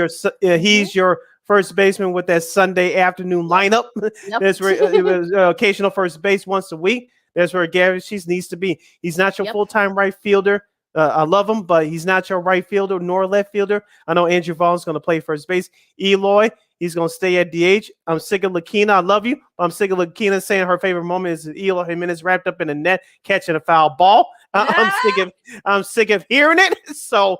He's your first baseman with that Sunday afternoon lineup. Yep. That's where it was occasional first base once a week. That's where Gavin Sheets needs to be. He's not your full-time right fielder. I love him, but he's not your right fielder nor left fielder. I know Andrew Vaughn's going to play first base. Eloy, he's going to stay at DH. I'm sick of Lakeena. I love you. I'm sick of Lakeena saying her favorite moment is Eloy Jimenez wrapped up in the net catching a foul ball. I'm sick of hearing it. So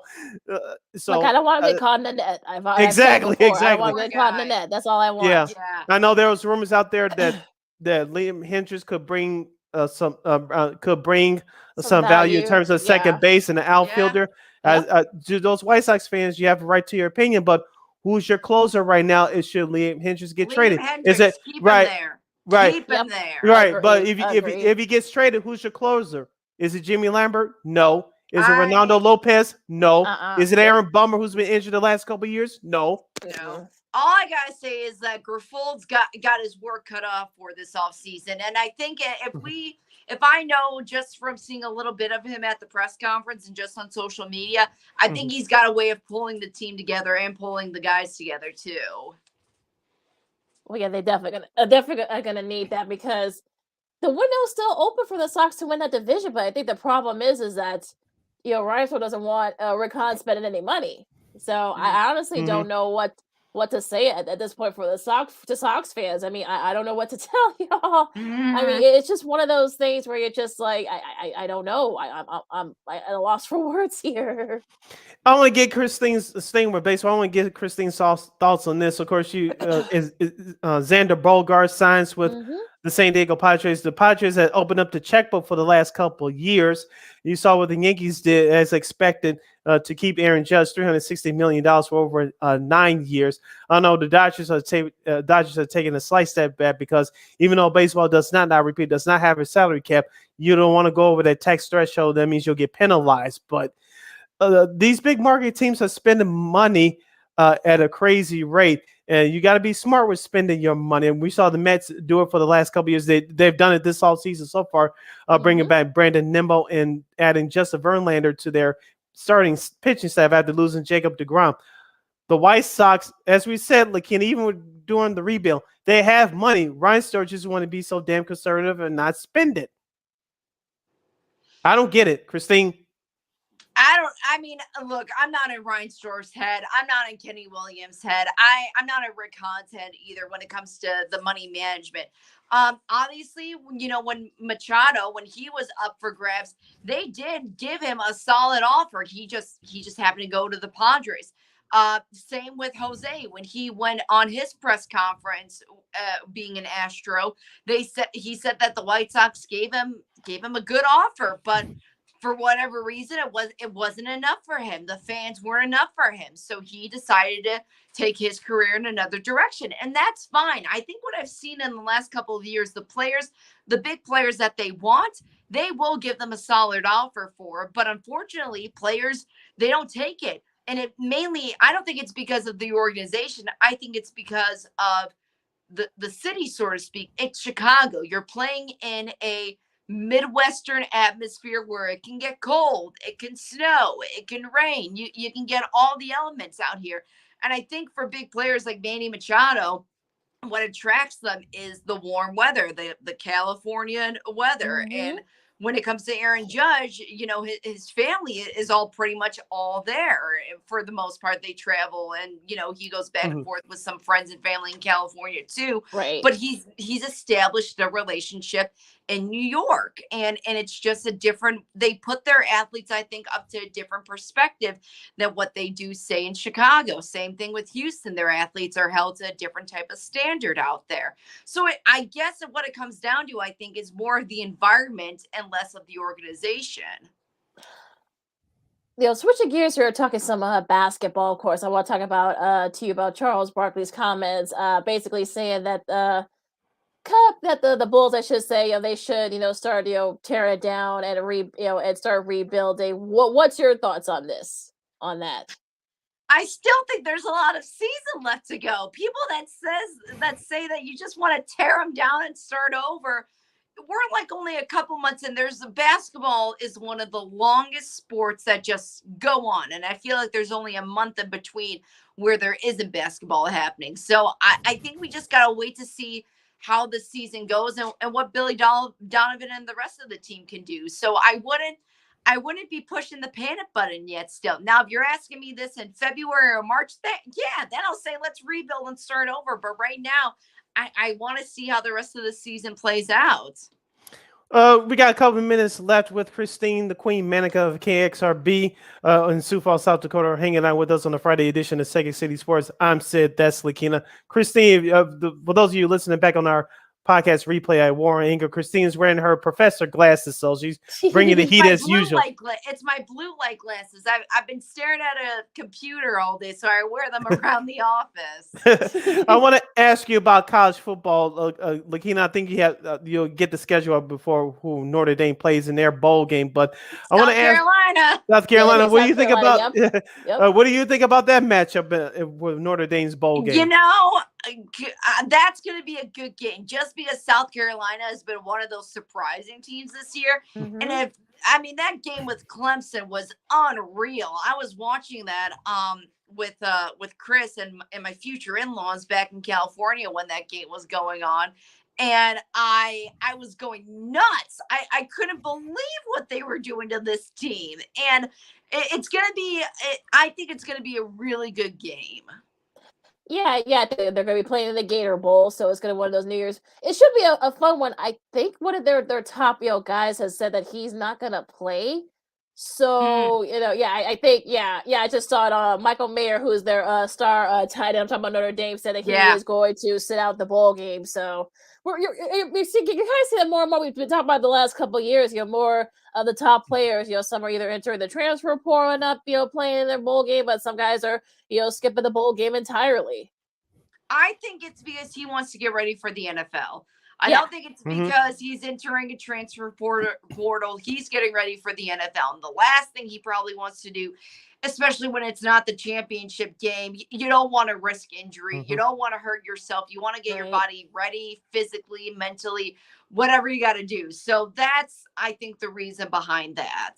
I kind of want to get caught in the net. Exactly. I want to get caught in the net. That's all I want. Yeah. I know there was rumors out there that Liam Hendricks could bring some value in terms of second base and the outfielder. To those White Sox fans, you have a right to your opinion, but who's your closer right now? Should Liam Hendricks get traded? Is it right? Right. Keep him there. Right. But if he gets traded, who's your closer? Is it Jimmy Lambert? No. Is it Ronaldo Lopez? No. Is it Aaron Bummer, who's been injured the last couple of years? No. All I gotta say is that Griffold's got his work cut off for this offseason. And I think if I know just from seeing a little bit of him at the press conference and just on social media, I think he's got a way of pulling the team together and pulling the guys together too. Well, yeah, they definitely are gonna need that because the window's still open for the Sox to win that division. But I think the problem is that Reinfeldt doesn't want Rick Hahn spending any money. So I honestly don't know what to say at this point for the Sox fans. I mean, I don't know what to tell y'all. I mean, it's just one of those things where you're just like, I don't know. I'm at a loss for words here. I want to get Christine's staying with baseball. I want to get Christine's thoughts on this. Of course, Xander Bogaerts signs with the San Diego Padres. The Padres had opened up the checkbook for the last couple of years. You saw what the Yankees did as expected to keep Aaron Judge $360 million for over 9 years. I know the Dodgers are taking a slight step back because even though baseball does not have a salary cap, you don't want to go over that tax threshold. That means you'll get penalized. But these big market teams are spending money at a crazy rate. And you got to be smart with spending your money. And we saw the Mets do it for the last couple of years. They've done it this all season so far, bringing back Brandon Nimmo and adding Justin Verlander to their starting pitching staff after losing Jacob deGrom. The White Sox, as we said, Lakeena, even during the rebuild, they have money. Reinsdorf just want to be so damn conservative and not spend it. I don't get it, Christine. Look, I'm not in Reinsdorf's head. I'm not in Kenny Williams' head. I'm not in Rick Hahn's head either when it comes to the money management. Obviously, when Machado, when he was up for grabs, they did give him a solid offer. He just happened to go to the Padres. Same with Jose when he went on his press conference, being an Astro. He said that the White Sox gave him a good offer, but for whatever reason, it wasn't enough for him. The fans weren't enough for him. So he decided to take his career in another direction. And that's fine. I think what I've seen in the last couple of years, the big players that they want, they will give them a solid offer for. But unfortunately, players, they don't take it. And I don't think it's because of the organization. I think it's because of the city, so to speak. It's Chicago. You're playing in a Midwestern atmosphere where it can get cold, it can snow, it can rain. You can get all the elements out here. And I think for big players like Manny Machado, what attracts them is the warm weather, the Californian weather. Mm-hmm. And when it comes to Aaron Judge, his family is all pretty much all there for the most part. They travel and, he goes back and forth with some friends and family in California too. Right. But he's established a relationship in New York, and it's just they put their athletes, I think, up to a different perspective than what they do, say, in Chicago. Same thing with Houston. Their athletes are held to a different type of standard out there. So I guess what it comes down to, I think, is more of the environment and less of the organization. Switching gears here, talking some basketball, of course. I want to talk to you about Charles Barkley's comments, basically saying that the Bulls, I should say, they should, start, tear it down and and start rebuilding. What's your thoughts on that? I still think there's a lot of season left to go. People that say that you just want to tear them down and start over, we're like only a couple months in. Basketball is one of the longest sports that just go on. And I feel like there's only a month in between where there isn't basketball happening. So I think we just got to wait to see how the season goes and what Billy Donovan and the rest of the team can do. So I wouldn't be pushing the panic button yet still. Now, if you're asking me this in February or March, then I'll say let's rebuild and start over. But right now, I want to see how the rest of the season plays out. We got a couple of minutes left with Christine, the Queen Manika of KXRB in Sioux Falls, South Dakota, hanging out with us on the Friday edition of Second City Sports. I'm Sid. That's Lakeena. Christine, for those of you listening back on our podcast replay at Warren Ingram, Christine's wearing her professor glasses, so she's bringing the heat as usual. It's my blue light glasses. I've been staring at a computer all day, so I wear them around the office. I want to ask you about college football, Lakeena. I think you'll get the schedule up before who Notre Dame plays in their bowl game, but I want to ask South Carolina. What do you think about? What do you think about that matchup with Notre Dame's bowl game? That's going to be a good game just because South Carolina has been one of those surprising teams this year. Mm-hmm. And that game with Clemson was unreal. I was watching that with Chris and my future in-laws back in California when that game was going on. And I was going nuts. I couldn't believe what they were doing to this team. And I think it's going to be a really good game. Yeah, they're going to be playing in the Gator Bowl, so it's going to be one of those New Year's. It should be a fun one. I think one of their top guys has said that he's not going to play. So, I think, I just saw it. Michael Mayer, who is their star tight end, I'm talking about Notre Dame, said that he is going to sit out the bowl game. So, you kind of see that more and more. We've been talking about the last couple of years, more of the top players, some are either entering the transfer portal and not, playing in their bowl game, but some guys are, skipping the bowl game entirely. I think it's because he wants to get ready for the NFL. I don't think it's because he's entering a transfer portal. He's getting ready for the NFL. And the last thing he probably wants to do, especially when it's not the championship game, you don't want to risk injury. You don't want to hurt yourself. You want to get your body ready physically, mentally, whatever you got to do. So that's, I think, the reason behind that.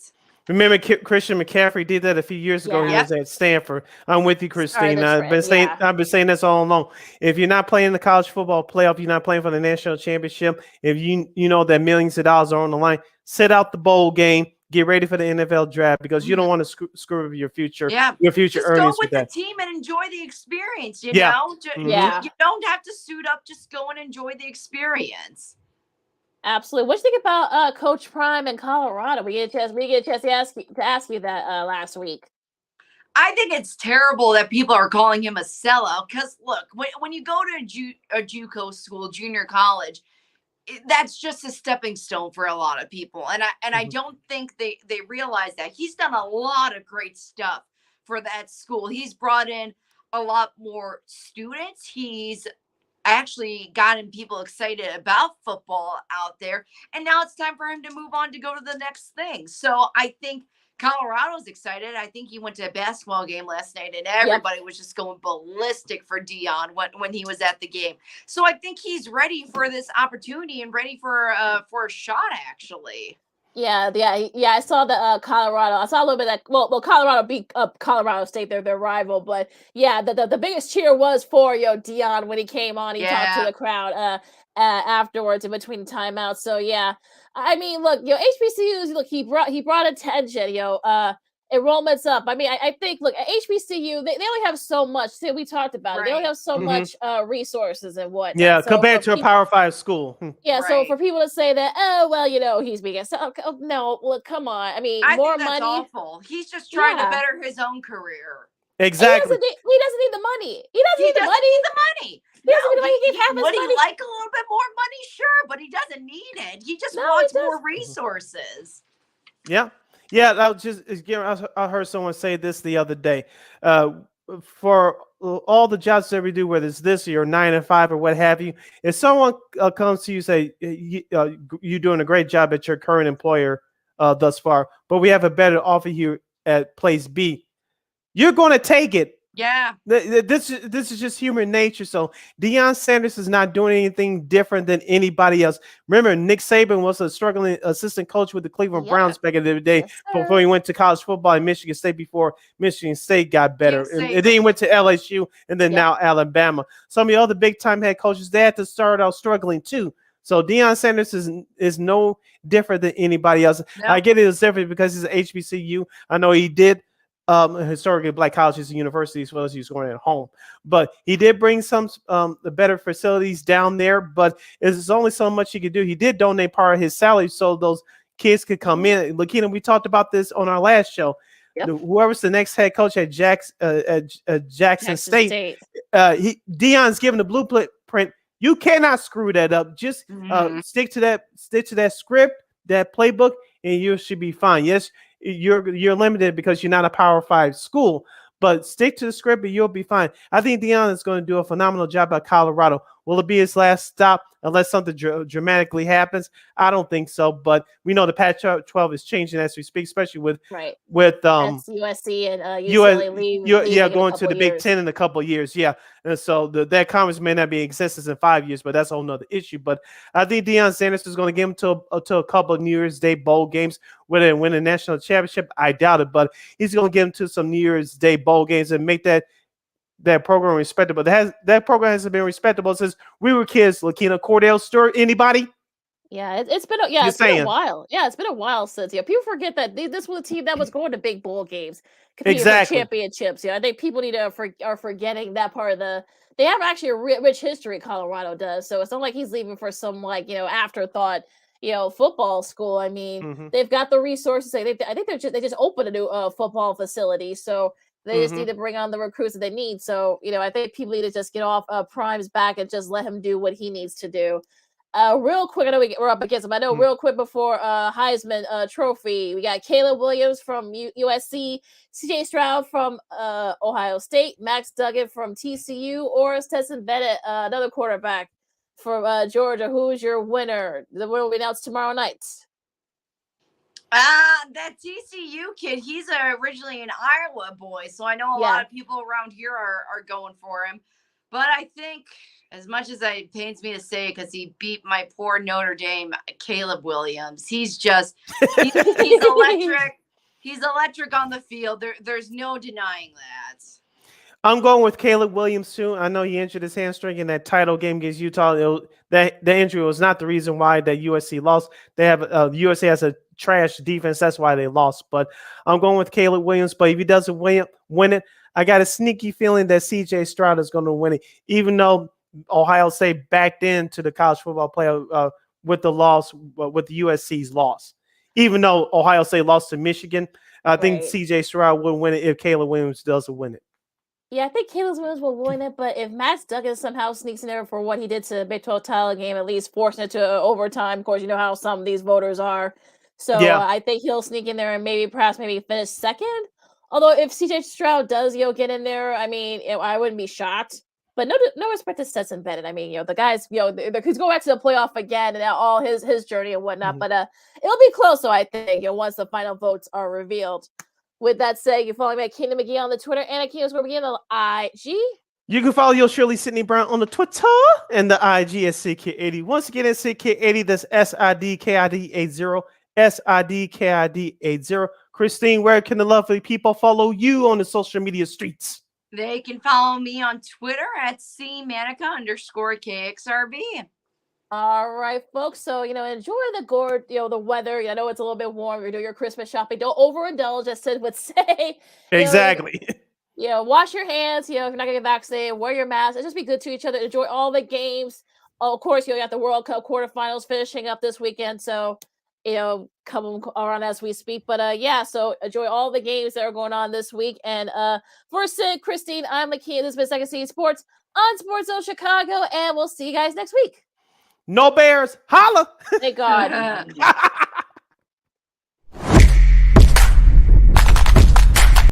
Remember Christian McCaffrey did that a few years ago. He Yeah. was at Stanford. I'm with you, Christine. the I've been trend, saying yeah. I've been saying this all along. If you're not playing the college football playoff, you're not playing for the national championship. If you know that millions of dollars are on the line, sit out the bowl game. Get ready for the NFL draft because you don't want to screw up your future. Yeah, your future just go earnings with with the that. team and enjoy the experience. You Yeah. know, Yeah. you don't have to suit up. Just go and enjoy the experience. Absolutely. What do you think about Coach Prime in Colorado? We get a chance to ask you that last week. I think it's terrible that people are calling him a sellout. Because look, when you go to a JUCO school, junior college, that's just a stepping stone for a lot of people. And I don't think they realize that. He's done a lot of great stuff for that school. He's brought in a lot more students. He's actually gotten people excited about football out there. And now it's time for him to move on to go to the next thing. So I think Colorado's excited. I think he went to a basketball game last night and everybody was just going ballistic for Dion when he was at the game. So I think he's ready for this opportunity and ready for a shot, actually. Yeah. I saw the Colorado. I saw a little bit of that. Well, Colorado beat up Colorado State. They're their rival, but yeah, the biggest cheer was for Dion when he came on. He talked to the crowd afterwards in between timeouts. So yeah, I mean, look, HBCUs. Look, he brought attention. Enrollment's up. I mean, I think look at HBCU. They only have so much. See, we talked about it. They only have so much resources and whatnot. Yeah, So compared to a Power 5 school. Yeah, so for people to say that, oh well, he's being no, look, come on. I mean, I more think that's money. awful. He's just trying to better his own career. Exactly. He doesn't need the money. He doesn't need the money. He doesn't need the money. He gave half his Would money. he like a little bit more money? Sure, but he doesn't need it. He just wants more resources. Yeah. Yeah, I heard someone say this the other day. For all the jobs that we do, whether it's this year or 9 to 5 or what have you, if someone comes to you say you're doing a great job at your current employer thus far, but we have a better offer here at place B, you're going to take it. Yeah. This is just human nature. So Deion Sanders is not doing anything different than anybody else. Remember, Nick Saban was a struggling assistant coach with the Cleveland Browns back in the day before he went to college football in Michigan State before Michigan State got better. And then he went to LSU and then now Alabama. Some of the other big-time head coaches, they had to start out struggling too. So Deion Sanders is no different than anybody else. No. I get it is different because he's an HBCU. I know he did historically black colleges and universities as well as he was going at home, but he did bring some the better facilities down there, but there's only so much he could do. He did donate part of his salary so those kids could come in. Lakeena, we talked about this on our last show. Whoever's the next head coach at Jackson State. Deion's given the blueprint. You cannot screw that up. Just stick to that script, that playbook, and you should be fine. Yes, you're limited because you're not a Power 5 school, but stick to the script and you'll be fine. I think Deion is going to do a phenomenal job at Colorado. Will it be his last stop unless something dramatically happens? I don't think so, but we know the Pac-12 is changing as we speak, especially with USC and UCLA going to the Big Ten in a couple of years. Yeah, and so that conference may not be in existence in 5 years, but that's a whole nother issue. But I think Deion Sanders is going to give him to a couple of New Year's Day bowl games. Whether they win a national championship, I doubt it, but he's going to get him to some New Year's Day bowl games and make that program respectable. That program hasn't been respectable since we were kids. Lakeena, Cordell Stewart, anybody? Yeah, it's been a while. Yeah, it's been a while since. People forget that this was a team that was going to big bowl games, competing for championships. I think people are forgetting that part of the. They have actually a rich history. Colorado does, so it's not like he's leaving for some afterthought. Football school. I mean, they've got the resources. I think they just opened a new football facility, so they just need to bring on the recruits that they need. So I think people need to just get off Prime's back and just let him do what he needs to do. Real quick, I know we're up against him. I know real quick before Heisman Trophy, we got Caleb Williams from USC, CJ Stroud from Ohio State, Max Duggan from TCU, or Stetson Bennett, another quarterback from Georgia. Who's your winner? The winner will be announced tomorrow night. That TCU kid, he's originally an Iowa boy, so I know a lot of people around here are going for him. But I think, as much as it pains me to say, because he beat my poor Notre Dame, Caleb Williams. He's electric. He's electric on the field. There's no denying that. I'm going with Caleb Williams too. I know he injured his hamstring in that title game against Utah. That the injury was not the reason why that USC lost. They have USC has a trash defense. That's why they lost. But I'm going with Caleb Williams. But if he doesn't win it, I got a sneaky feeling that C.J. Stroud is going to win it. Even though Ohio State backed into the college football playoff with the loss, with the USC's loss. Even though Ohio State lost to Michigan, I think C.J. Stroud will win it if Caleb Williams doesn't win it. Yeah, I think Caleb Williams will win it, but if Matt Duggan somehow sneaks in there for what he did to the Big 12 title game, at least forcing it to overtime, of course, you know how some of these voters are. So I think he'll sneak in there and perhaps finish second. Although if CJ Stroud does, get in there, I mean, I wouldn't be shocked. But no respect to Stetson Bennett. I mean, the guys, he's going back to the playoff again and all his journey and whatnot. But it'll be close, so I think, once the final votes are revealed. With that said, you follow me at Keenan McGee on the Twitter and at Keenan McGee on the IG. You can follow your Shirley Sydney Brown on the Twitter and the IG at SidKid80. Once again, it's SidKid80. That's SIDKID80. SIDKID80. Christine, where can the lovely people follow you on the social media streets? They can follow me on Twitter at @Manika_KXRB. All right, folks. So, enjoy the weather. I know it's a little bit warm. You're doing your Christmas shopping. Don't overindulge, as Sid would say. Exactly. Wash your hands. If you're not going to get vaccinated, wear your mask. And just be good to each other. Enjoy all the games. Oh, of course, you got the World Cup quarterfinals finishing up this weekend. So, come around as we speak. But so enjoy all the games that are going on this week. And for Sid, Christine, I'm Lakeena. This has been Second City Sports on Sports Zone Chicago. And we'll see you guys next week. No Bears. Holla. Thank God.